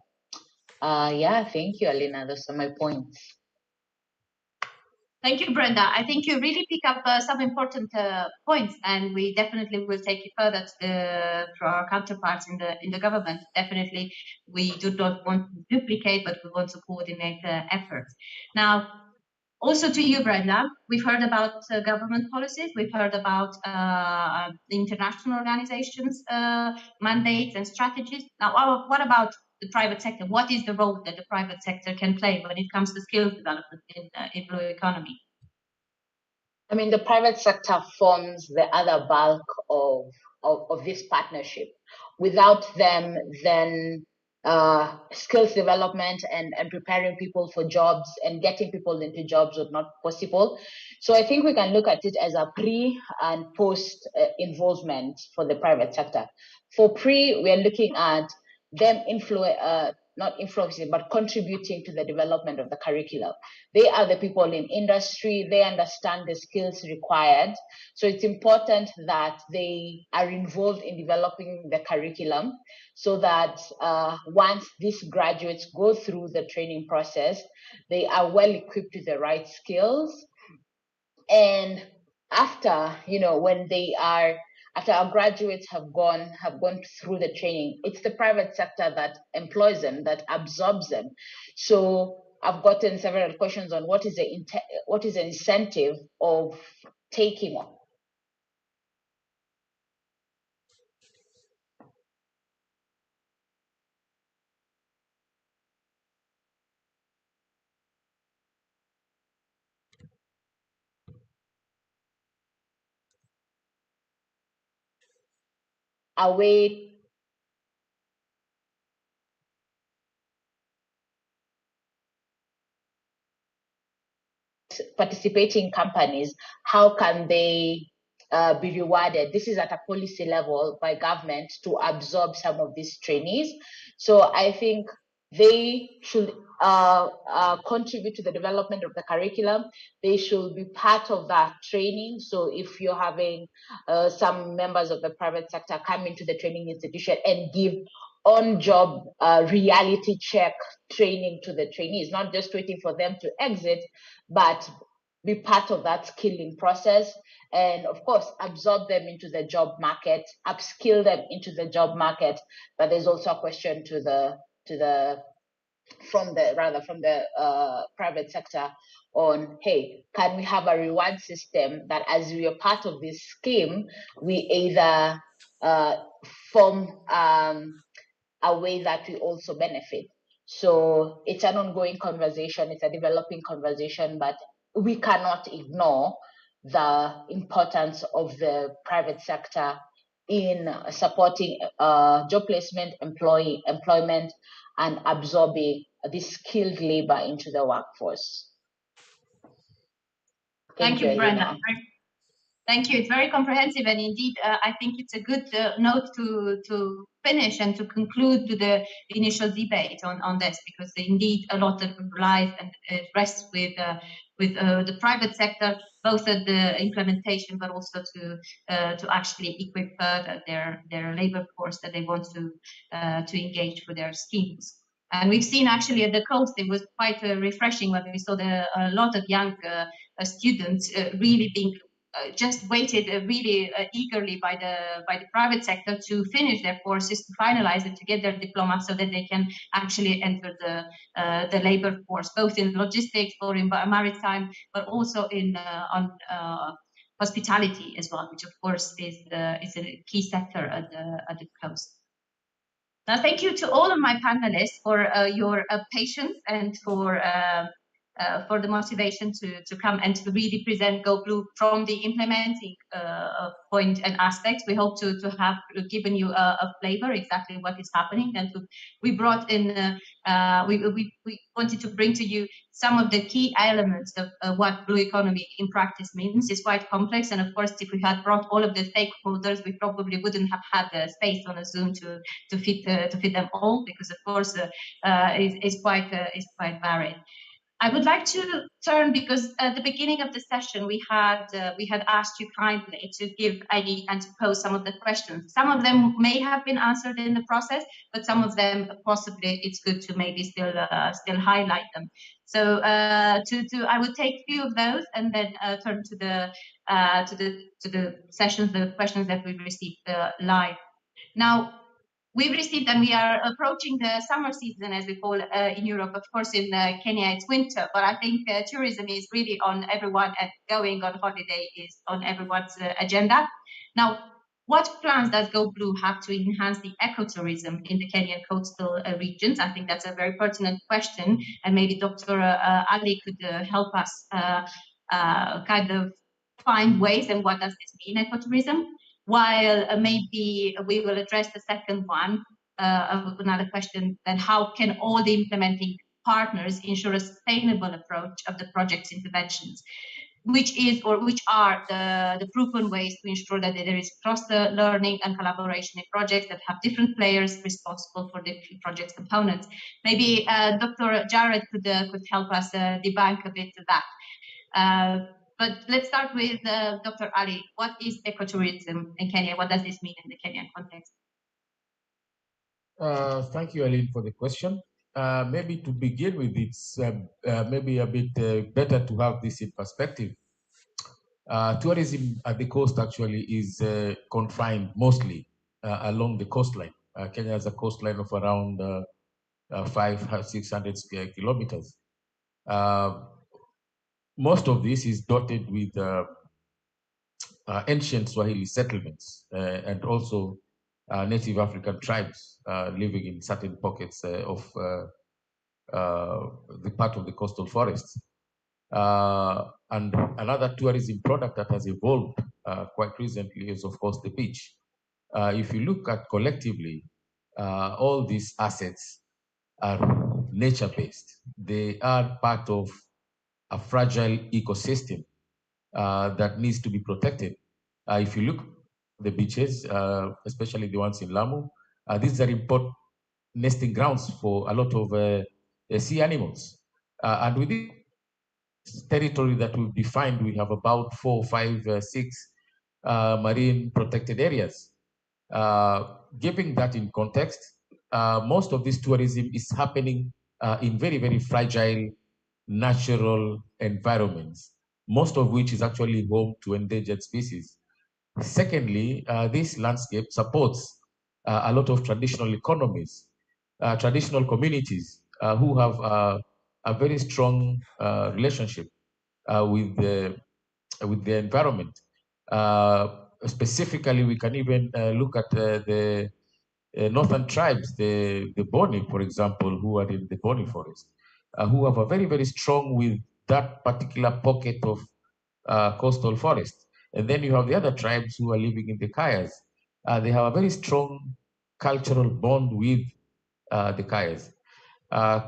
Yeah, thank you, Alina. Those are my points. Thank you, Brenda. I think you really pick up some important points, and we definitely will take it further for our counterparts in the government. Definitely, we do not want to duplicate, but we want to coordinate efforts. Now, also to you, Brenda, we've heard about government policies, we've heard about international organizations' mandates and strategies. Now, what about the private sector? What is the role that the private sector can play when it comes to skills development in blue economy? I mean, the private sector forms the other bulk of this partnership. Without them, then skills development and preparing people for jobs and getting people into jobs was not possible. So I think we can look at it as a pre and post involvement for the private sector. For pre, we are looking at them not influencing, but contributing to the development of the curriculum. They are the people in industry, they understand the skills required. So it's important that they are involved in developing the curriculum, so that once these graduates go through the training process, they are well equipped with the right skills. And after, after our graduates have gone through the training, it's the private sector that employs them, that absorbs them. So I've gotten several questions on what is the incentive of taking on. A way participating companies, how can they be rewarded? This is at a policy level by government to absorb some of these trainees. So I think they should contribute to the development of the curriculum. They should be part of that training. So if you're having some members of the private sector come into the training institution and give on-job reality check training to the trainees, not just waiting for them to exit, but be part of that skilling process, and of course absorb them into the job market, upskill them into the job market. But there's also a question from the private sector on, hey, can we have a reward system that as we are part of this scheme, we either form a way that we also benefit. So it's an ongoing conversation, it's a developing conversation, but we cannot ignore the importance of the private sector in supporting job placement, employment, and absorbing this skilled labor into the workforce. Thank you, Brenda. Thank you. It's very comprehensive, and indeed, I think it's a good note to finish and to conclude the initial debate on this, because indeed a lot of relies and rests with the private sector, both at the implementation, but also to actually equip their labor force that they want to engage with their schemes. And we've seen actually at the coast, it was quite refreshing when we saw a lot of young students really being just waited really eagerly by the private sector to finish their courses, to finalize it, to get their diploma, so that they can actually enter the labor force, both in logistics or in maritime, but also on hospitality as well, which of course is a key sector at the coast. Now, thank you to all of my panelists for your patience and for the motivation to come and to really present Go Blue from the implementing point and aspects. We hope to have given you a flavor exactly what is happening, and we brought in we wanted to bring to you some of the key elements of what blue economy in practice means. It's quite complex, and of course, if we had brought all of the stakeholders, we probably wouldn't have had the space on a Zoom to fit them all, because of course it's quite varied. I would like to turn, because at the beginning of the session we had asked you kindly to give ID and to pose some of the questions. Some of them may have been answered in the process, but some of them possibly it's good to maybe still highlight them. So I would take a few of those and then turn to the sessions, the questions that we've received live. Now, we've received, and we are approaching the summer season, as we call in Europe. Of course, in Kenya, it's winter, but I think tourism is really on everyone, and going on holiday is on everyone's agenda. Now, what plans does Go Blue have to enhance the ecotourism in the Kenyan coastal regions? I think that's a very pertinent question, and maybe Dr. Ali could help us kind of find ways, and what does this mean, ecotourism? While maybe we will address the second one of another question, then how can all the implementing partners ensure a sustainable approach of the project's interventions, which are the proven ways to ensure that there is cluster learning and collaboration in projects that have different players responsible for the project's components. Maybe Dr. Jared could help us debunk a bit of that. But let's start with Dr. Ali. What is ecotourism in Kenya? What does this mean in the Kenyan context? Thank you, Aline, for the question. Maybe to begin with, it's maybe a bit better to have this in perspective. Tourism at the coast actually is confined mostly along the coastline. Kenya has a coastline of around 500-600 square kilometers. Most of this is dotted with ancient Swahili settlements and also native African tribes living in certain pockets of the part of the coastal forests. And another tourism product that has evolved quite recently is, of course, the beach. If you look at collectively, all these assets are nature-based. They are part of a fragile ecosystem that needs to be protected. If you look at the beaches, especially the ones in Lamu, these are important nesting grounds for a lot of sea animals. And within this territory that we've defined, we have about 4, 5, 6 marine protected areas. Giving that in context, most of this tourism is happening in very, very fragile natural environments, most of which is actually home to endangered species. Secondly, this landscape supports a lot of traditional economies, traditional communities who have a very strong relationship with the environment. Specifically, we can even look at the northern tribes, the Boni, for example, who are in the Boni forest, who have a very, very strong with that particular pocket of coastal forest. And then you have the other tribes who are living in the Kayas. They have a very strong cultural bond with the Kayas.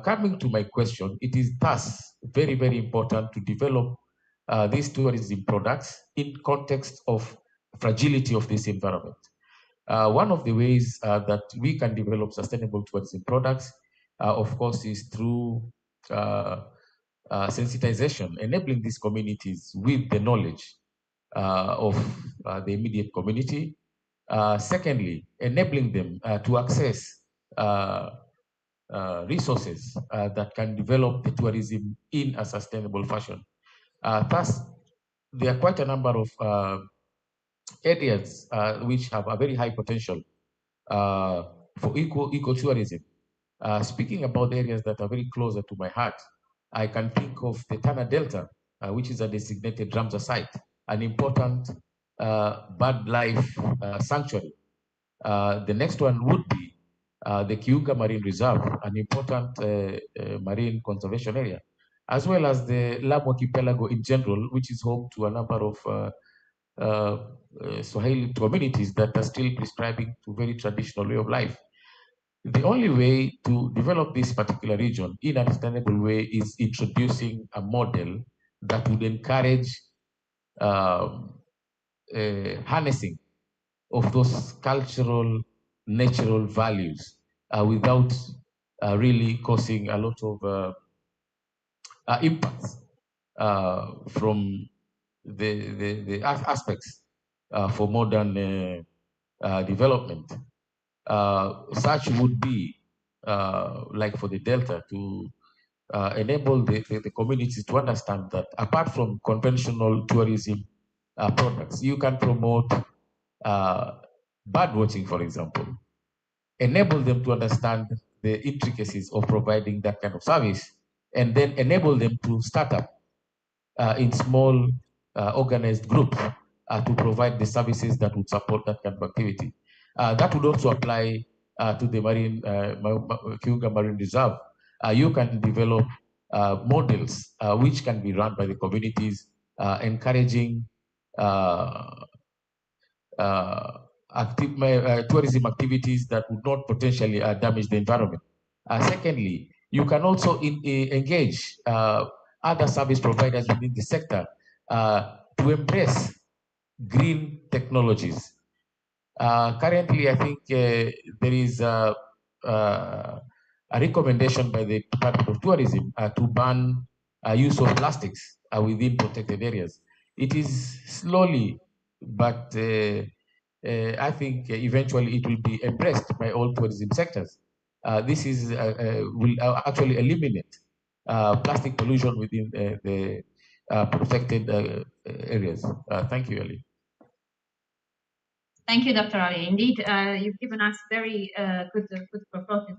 Coming to my question, it is thus very, very important to develop these tourism products in context of fragility of this environment. One of the ways that we can develop sustainable tourism products, of course, is through sensitization, enabling these communities with the knowledge of the immediate community. Secondly, enabling them to access resources that can develop the tourism in a sustainable fashion. Thus, there are quite a number of areas which have a very high potential for ecotourism. Speaking about areas that are very closer to my heart, I can think of the Tana Delta, which is a designated Ramsar site, an important bird life sanctuary. The next one would be the Kiunga Marine Reserve, an important marine conservation area, as well as the Lamu Archipelago in general, which is home to a number of Swahili communities that are still prescribing to very traditional way of life. The only way to develop this particular region in a sustainable way is introducing a model that would encourage harnessing of those cultural, natural values without really causing a lot of impacts from the aspects for modern development. Such would be like for the Delta to enable the communities to understand that apart from conventional tourism products, you can promote bird watching, for example, enable them to understand the intricacies of providing that kind of service, and then enable them to start up in small organized groups to provide the services that would support that kind of activity. That would also apply to the marine Kiunga Marine Reserve. You can develop models which can be run by the communities, encouraging tourism activities that would not potentially damage the environment. Secondly, you can also engage other service providers within the sector to embrace green technologies. Currently, I think there is a recommendation by the Department of Tourism to ban use of plastics within protected areas. It is slowly, but I think eventually it will be embraced by all tourism sectors. This is will actually eliminate plastic pollution within the protected areas. Thank you, Ali. Thank you, Dr. Ali. Indeed, you've given us very good proposals,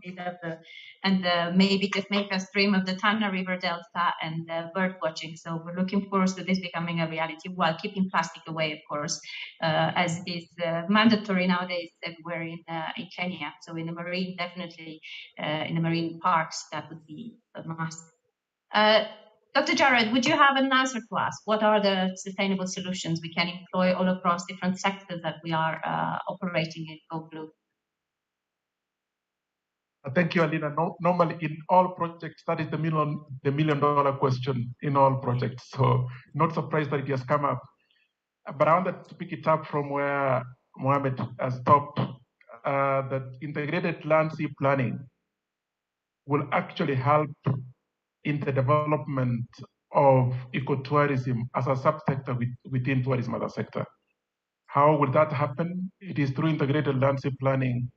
and maybe just make us dream of the Tana River Delta and bird watching. So we're looking forward to this becoming a reality while keeping plastic away, of course, as is mandatory nowadays everywhere in Kenya. So in the marine, definitely in the marine parks, that would be a must. Dr. Jared, would you have an answer to us? What are the sustainable solutions we can employ all across different sectors that we are operating in Go Blue? Thank you, Alina. Normally, in all projects, that is the million-dollar question in all projects. So, not surprised that it has come up. But I wanted to pick it up from where Mohammed has stopped. That integrated land sea planning will actually help in the development of ecotourism as a subsector within tourism as a sector. How will that happen? It is through integrated land sea planning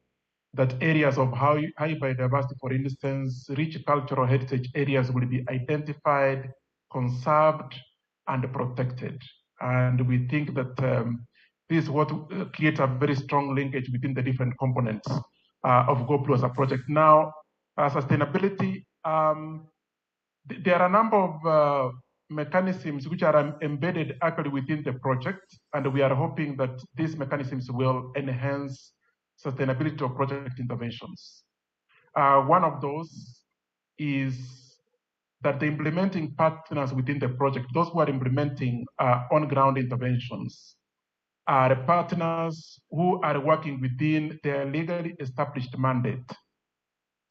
that areas of high biodiversity, for instance, rich cultural heritage areas will be identified, conserved, and protected. And we think that this is what creates a very strong linkage between the different components of GoBlue as a project. Now, sustainability, there are a number of mechanisms which are embedded actually within the project, and we are hoping that these mechanisms will enhance sustainability of project interventions. One of those is that the implementing partners within the project, those who are implementing on-ground interventions, are partners who are working within their legally established mandate,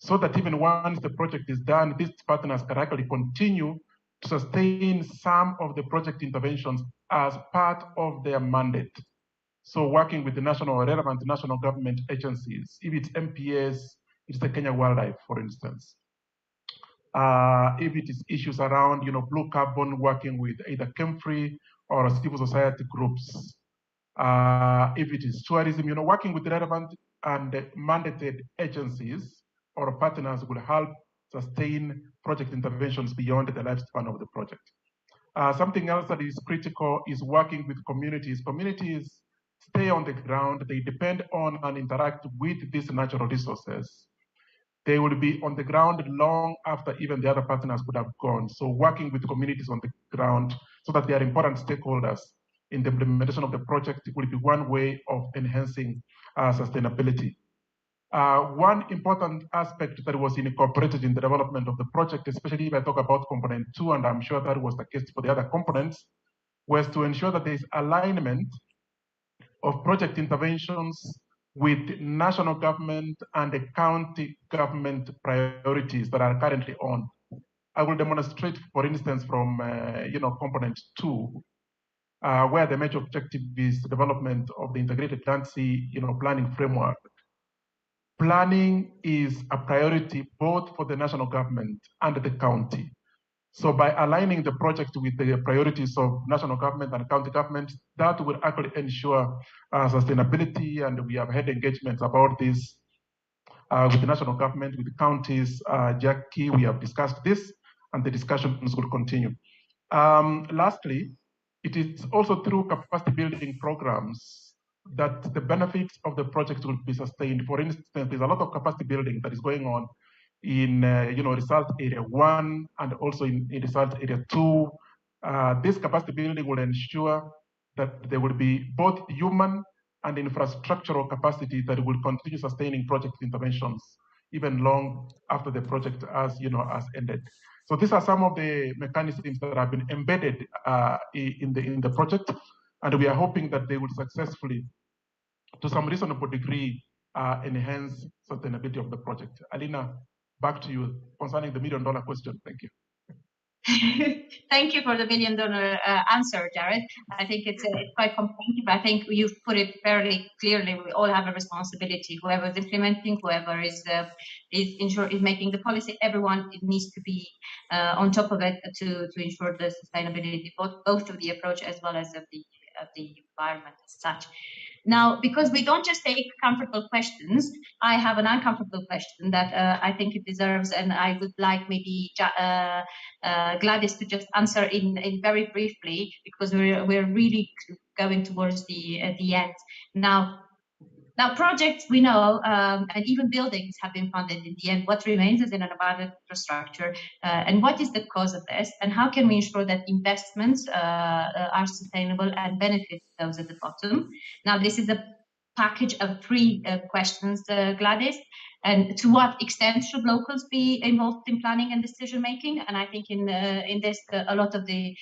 so that even once the project is done, these partners can actually continue to sustain some of the project interventions as part of their mandate. So working with the relevant national government agencies, if it's MPS, it's the Kenya Wildlife, for instance. If it is issues around, blue carbon, working with either Camfree or civil society groups. If it is tourism, working with relevant and mandated agencies or partners will help sustain project interventions beyond the lifespan of the project. Something else that is critical is working with communities. Communities stay on the ground, they depend on and interact with these natural resources. They will be on the ground long after even the other partners would have gone. So working with communities on the ground so that they are important stakeholders in the implementation of the project will be one way of enhancing sustainability. One important aspect that was incorporated in the development of the project, especially if I talk about component 2, and I'm sure that was the case for the other components, was to ensure that there is alignment of project interventions with national government and the county government priorities that are currently on. I will demonstrate, for instance, from component 2, where the major objective is the development of the integrated land sea planning framework. Planning is a priority both for the national government and the county. So by aligning the project with the priorities of national government and county government, that will actually ensure sustainability, and we have had engagements about this with the national government, with the counties. Jackie, we have discussed this, and the discussions will continue. Lastly, it is also through capacity building programs that the benefits of the project will be sustained. For instance, there's a lot of capacity building that is going on in result area 1 and also in result area 2. This capacity building will ensure that there will be both human and infrastructural capacity that will continue sustaining project interventions even long after the project has ended. So these are some of the mechanisms that have been embedded in the project, and we are hoping that they will successfully, to some reasonable degree, enhance sustainability of the project. Alina, back to you concerning the $1 million question. Thank you. Thank you for the $1 million answer, Jared. I think it's quite comprehensive. I think you've put it fairly clearly. We all have a responsibility. Whoever is implementing, whoever is making the policy, everyone needs to be on top of it to ensure the sustainability, both of the approach as well as of the environment as such. Now, because we don't just take comfortable questions, I have an uncomfortable question that I think it deserves, and I would like maybe Gladys to just answer in very briefly, because we're really going towards the end. Now, projects we know, and even buildings have been funded in the end. What remains is an abandoned infrastructure, and what is the cause of this? And how can we ensure that investments are sustainable and benefit those at the bottom? Now, this is a package of 3 questions, Gladys. And to what extent should locals be involved in planning and decision making? And I think in this, a lot of the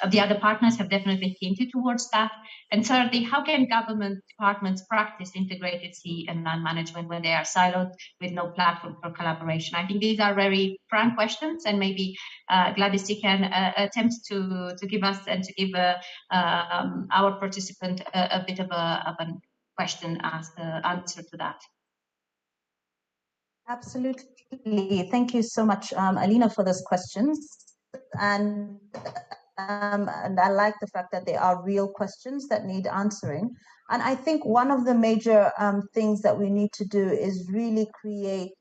the other partners have definitely hinted towards that. And thirdly, how can government departments practice integrated sea and land management when they are siloed with no platform for collaboration? I think these are very frank questions, and maybe Gladys, you can attempt to give us and to give our participant a bit of a question as the answer to that. Absolutely. Thank you so much, Alina, for those questions. And I like the fact that they are real questions that need answering. And I think one of the major things that we need to do is really create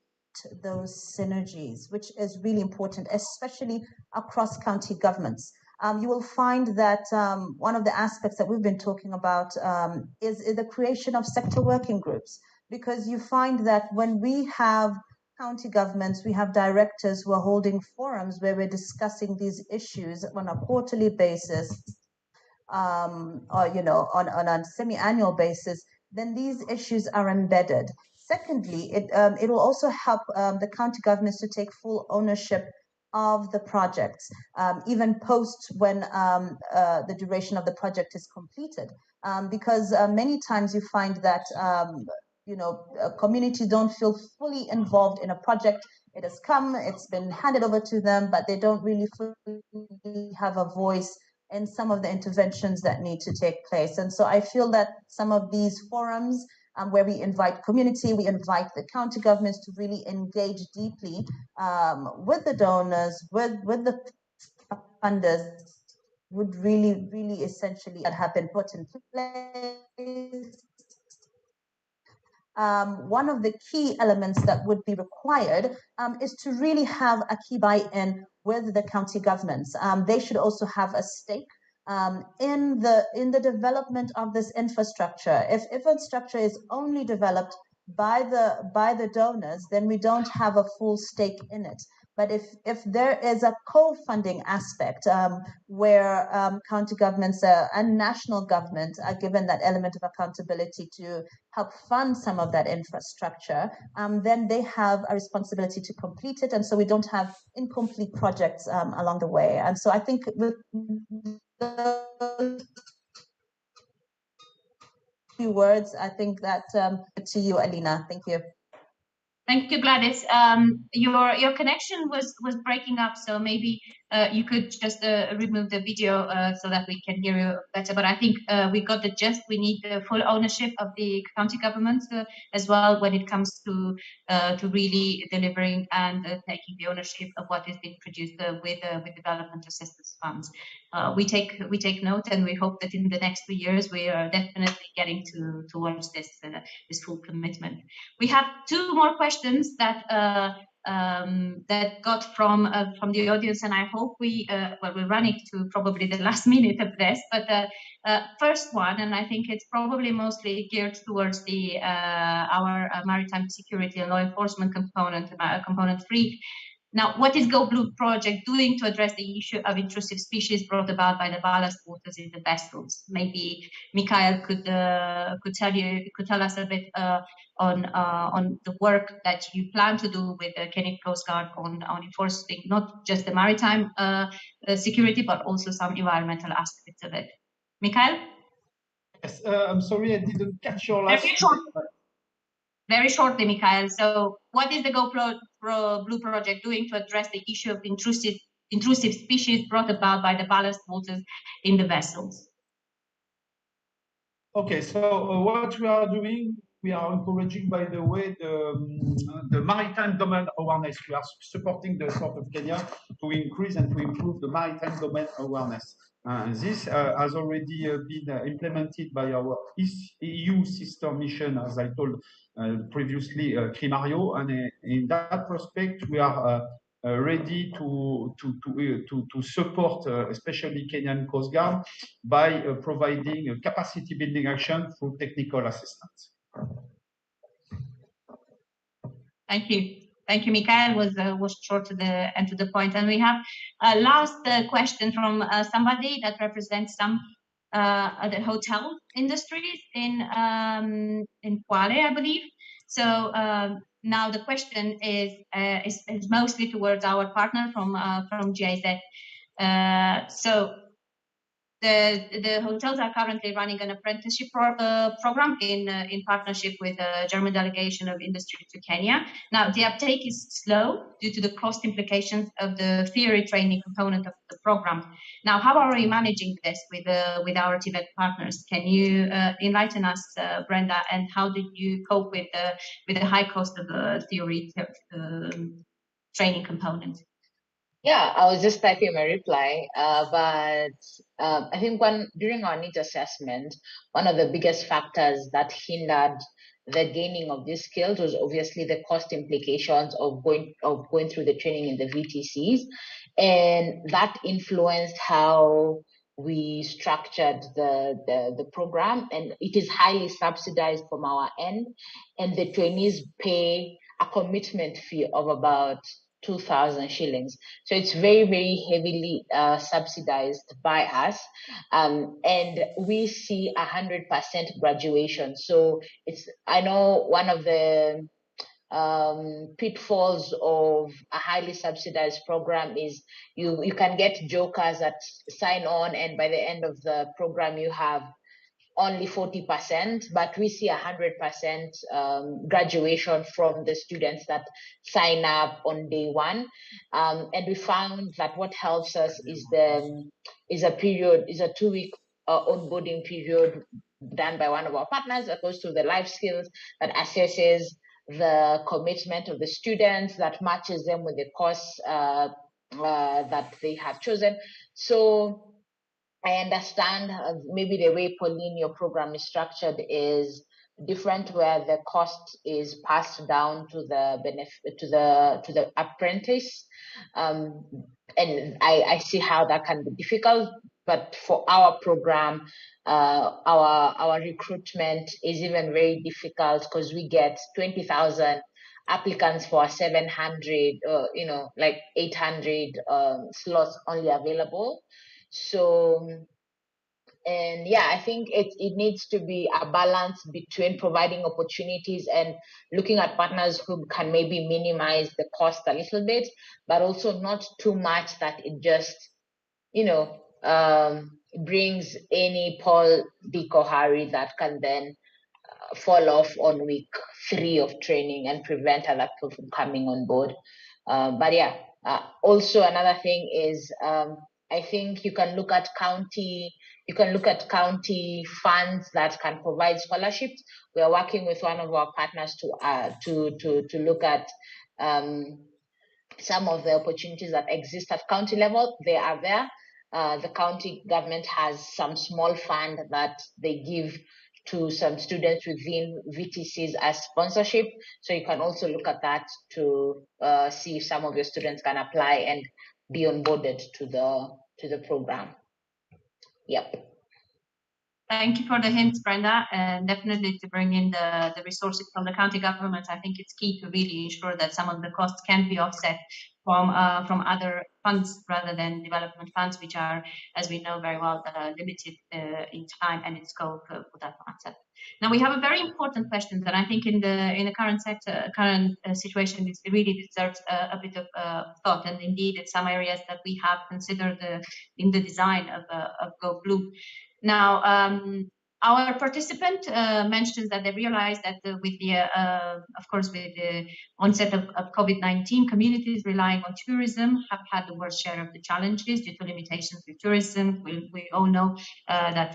those synergies, which is really important, especially across county governments. You will find that one of the aspects that we've been talking about is the creation of sector working groups, because you find that when we have county governments, we have directors who are holding forums where we're discussing these issues on a quarterly basis, or on a semi-annual basis, then these issues are embedded. Secondly, it will also help the county governments to take full ownership of the projects, even post when the duration of the project is completed, because many times you find that communities don't feel fully involved in a project. It has come, it's been handed over to them, but they don't really fully have a voice in some of the interventions that need to take place. And so I feel that some of these forums where we invite community, we invite the county governments to really engage deeply with the donors, with the funders, would really, really essentially have been put in place. One of the key elements that would be required is to really have a key buy-in with the county governments. They should also have a stake in the development of this infrastructure. If infrastructure is only developed by the donors, then we don't have a full stake in it. But if there is a co-funding aspect where county governments and national government are given that element of accountability to help fund some of that infrastructure, then they have a responsibility to complete it. And so we don't have incomplete projects along the way. And so I think with those few words, I think that to you, Alina. Thank you. Thank you, Gladys. Your connection was breaking up, so maybe you could just remove the video so that we can hear you better. But I think we got the gist. We need the full ownership of the county governments as well when it comes to really delivering and taking the ownership of what is being produced with development assistance funds. We take note, and we hope that in the next 2 years we are definitely getting towards this full commitment. We have 2 more questions that got from the audience, and I hope we're running to probably the last minute of this. But first one, and I think it's probably mostly geared towards our maritime security and law enforcement component 3. Now, what is Go Blue project doing to address the issue of intrusive species brought about by the ballast waters in the vessels? Maybe Mikhail could tell us a bit on the work that you plan to do with the Kenyan Coast Guard on enforcing not just the maritime security, but also some environmental aspects of it. Mikhail? Yes, I'm sorry, I didn't catch your last. Very shortly, Mikhail. So what is the Go Blue project doing to address the issue of intrusive species brought about by the ballast waters in the vessels? Okay, so what we are doing, we are encouraging, by the way, the maritime domain awareness. We are supporting the South of Kenya to increase and to improve the maritime domain awareness. This has already been implemented by our EU sister mission, as I told previously, Crimario, and in that prospect, we are ready to support, especially Kenyan Coast Guard, by providing a capacity building action through technical assistance. Thank you. Thank you, Mikhail. Was short to the point. And we have a last question from somebody that represents some the hotel industries in Kwale, I believe. So now the question is mostly towards our partner from GIZ. So The hotels are currently running an apprenticeship program in partnership with the German delegation of industry to Kenya. Now, the uptake is slow due to the cost implications of the theory training component of the program. Now, how are we managing this with our TVET partners? Can you enlighten us, Brenda, and how did you cope with the high cost of the theory training component? Yeah, I was just typing my reply, but I think during our needs assessment, one of the biggest factors that hindered the gaining of these skills was obviously the cost implications of going through the training in the VTCs, and that influenced how we structured the program, and it is highly subsidized from our end, and the trainees pay a commitment fee of about 2,000 shillings. So it's very, very heavily subsidized by us. And we see 100% graduation. So I know one of the pitfalls of a highly subsidized program is you can get jokers that sign on, and by the end of the program you have only 40%, but we see 100% graduation from the students that sign up on day one. And we found that what helps us is a 2-week onboarding period done by one of our partners that goes through the life skills, that assesses the commitment of the students, that matches them with the course that they have chosen. So I understand maybe the way, Pauline, your program is structured is different, where the cost is passed down to the apprentice, and I see how that can be difficult. But for our program, our recruitment is even very difficult because we get 20,000 applicants for 700, like 800 slots only available. So, and yeah, I think it needs to be a balance between providing opportunities and looking at partners who can maybe minimize the cost a little bit, but also not too much that it just, brings any Paul, Dick, or Harry that can then fall off on week 3 of training and prevent other people from coming on board. But yeah, also another thing is I think you can look at county funds that can provide scholarships. We are working with one of our partners to look at some of the opportunities that exist at county level. They are there. The county government has some small fund that they give to some students within VTCs as sponsorship. So you can also look at that to see if some of your students can apply and be onboarded to the program. Yep. Thank you for the hints, Brenda, and definitely to bring in the resources from the county government. I think it's key to really ensure that some of the costs can be offset from other funds rather than development funds, which are, as we know very well, limited in time and in scope for that matter. Now we have a very important question that I think in the current situation it really deserves a bit of thought, and indeed it's some areas that we have considered in the design of Go Blue. Now, our participant mentions that they realized that with the onset of COVID-19, communities relying on tourism have had the worst share of the challenges due to limitations with tourism. We all know that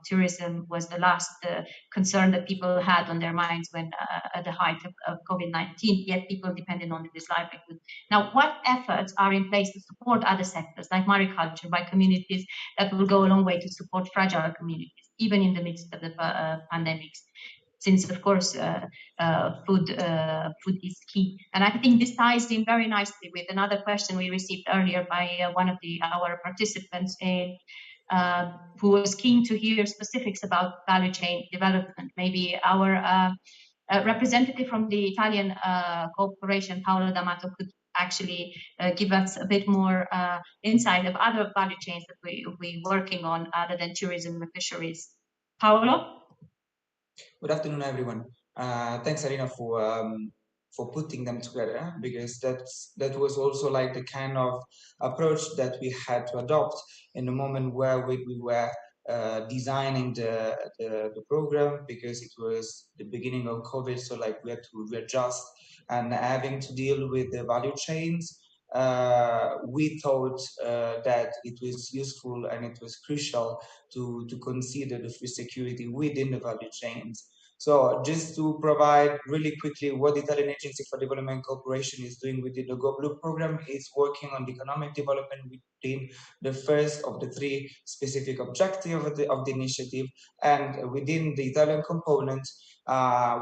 tourism was the last concern that people had on their minds when at the height of COVID-19. Yet people depended on this livelihood. Now, what efforts are in place to support other sectors like mariculture by communities that will go a long way to support fragile communities, even in the midst of the pandemics, since of course food is key. And I think this ties in very nicely with another question we received earlier by one of our participants who was keen to hear specifics about value chain development. Maybe our representative from the Italian corporation, Paolo D'Amato, could actually give us a bit more insight of other value chains that we're working on other than tourism and fisheries. Paolo? Good afternoon, everyone. Thanks, Arina, for for putting them together, because that was also like the kind of approach that we had to adopt in the moment where we were designing the program, because it was the beginning of COVID, so like we had to readjust and having to deal with the value chains. We thought that it was useful and it was crucial to consider the food security within the value chains. So just to provide really quickly what the Italian Agency for Development Cooperation is doing within the Go Blue program is working on the economic development within the first of the three specific objectives of the initiative. And within the Italian component,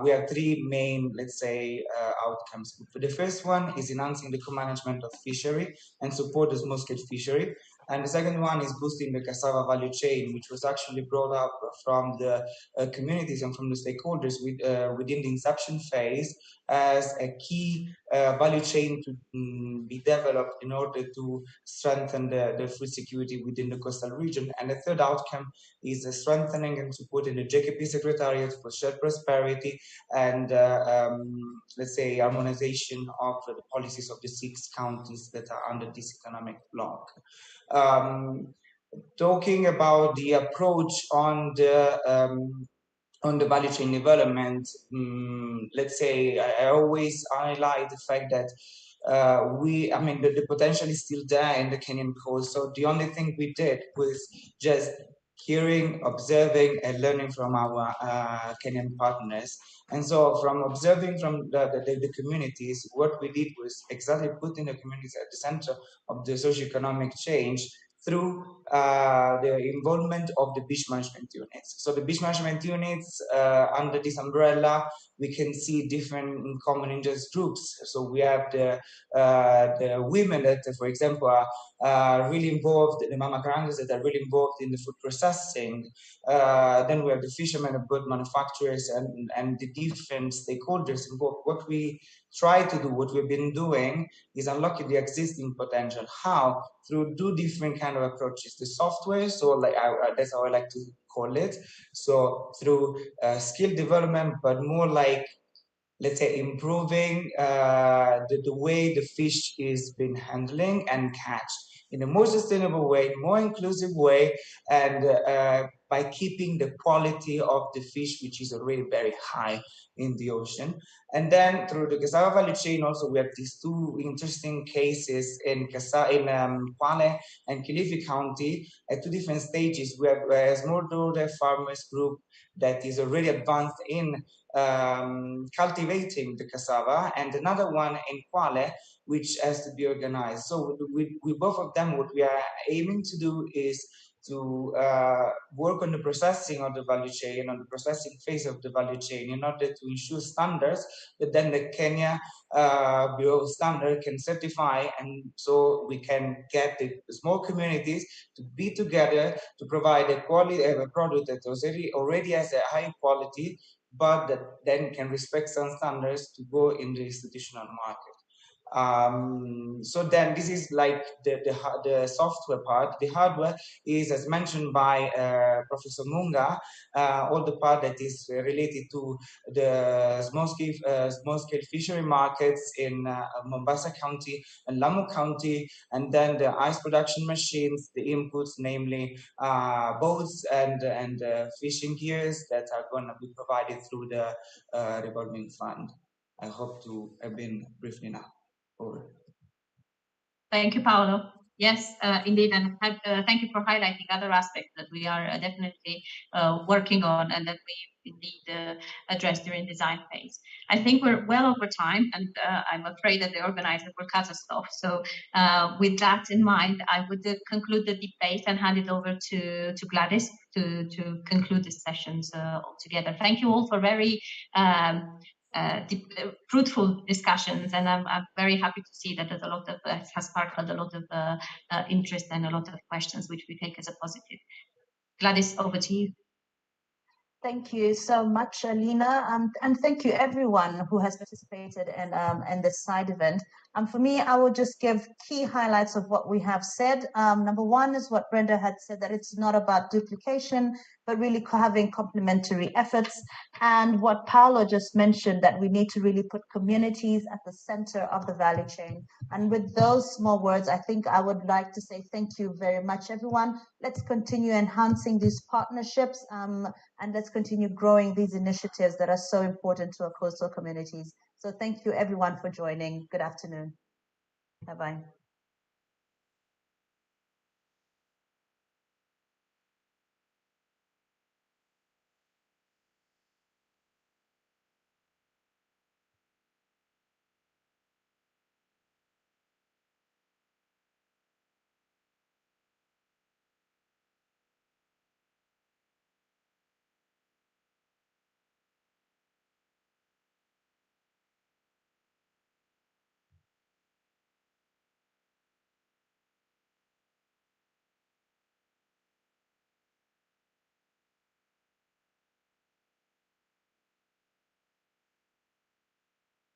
we have three main, let's say, outcomes. The first one is enhancing the co-management of fishery and support the small-scale fishery. And the second one is boosting the cassava value chain, which was actually brought up from the communities and from the stakeholders within the inception phase as a key value chain to be developed in order to strengthen the food security within the coastal region. And the third outcome is strengthening and supporting the JKP Secretariat for Shared Prosperity and, let's say, harmonization of the policies of the 6 counties that are under this economic bloc. Talking about the approach on the value chain development, let's say I always highlight the fact that the potential is still there in the Kenyan coast. So the only thing we did was just hearing, observing, and learning from our Kenyan partners. And so from observing from the communities, what we did was exactly putting the communities at the center of the socioeconomic change through the involvement of the beach management units. So the beach management units, under this umbrella, we can see different common interest groups. So we have the women that, for example, are really involved, the mama karangas that are really involved in the food processing. Then we have the fishermen, the boat manufacturers, and the different stakeholders involved. What we try to do, what we've been doing, is unlocking the existing potential. How? Through 2 different kind of approaches. The software, so like that's how I like to call it. So through skill development, but more like, let's say, improving the way the fish is been handling and catch in a more sustainable way, more inclusive way, and by keeping the quality of the fish, which is already very high in the ocean. And then through the cassava value chain, also we have these 2 interesting cases in Kwale and Kilifi County at 2 different stages. We have a smallholder farmers group that is already advanced in cultivating the cassava, and another one in Kwale, which has to be organized. So with both of them, what we are aiming to do is to work on the processing of the value chain, on the processing phase of the value chain, in order to ensure standards that then the Kenya Bureau of Standard can certify, and so we can get the small communities to be together to provide a quality of a product that already has a high quality, but that then can respect some standards to go in the institutional market. So then this is like the software part. The hardware is, as mentioned by Professor Munga, all the part that is related to the small-scale fishery markets in Mombasa County and Lamu County, and then the ice production machines, the inputs, namely boats and fishing gears that are going to be provided through the revolving fund. I hope to have been brief enough. Over. Thank you, Paolo. Yes, indeed, and thank you for highlighting other aspects that we are definitely working on and that we indeed address during design phase. I think we're well over time, and I'm afraid that the organizer will cut us off. So with that in mind, I would conclude the debate and hand it over to Gladys to conclude the sessions altogether. Thank you all for very fruitful discussions, and I'm very happy to see that there's a lot of has sparked a lot of interest and a lot of questions, which we take as a positive. Gladys, over to you. Thank you so much, Alina, and thank you everyone who has participated in this side event. For me, I will just give key highlights of what we have said. Number one is what Brenda had said, that it's not about duplication, but really having complementary efforts. And what Paolo just mentioned, that we need to really put communities at the center of the value chain. And with those small words, I think I would like to say thank you very much, everyone. Let's continue enhancing these partnerships, and let's continue growing these initiatives that are so important to our coastal communities. So thank you, everyone, for joining. Good afternoon. Bye-bye.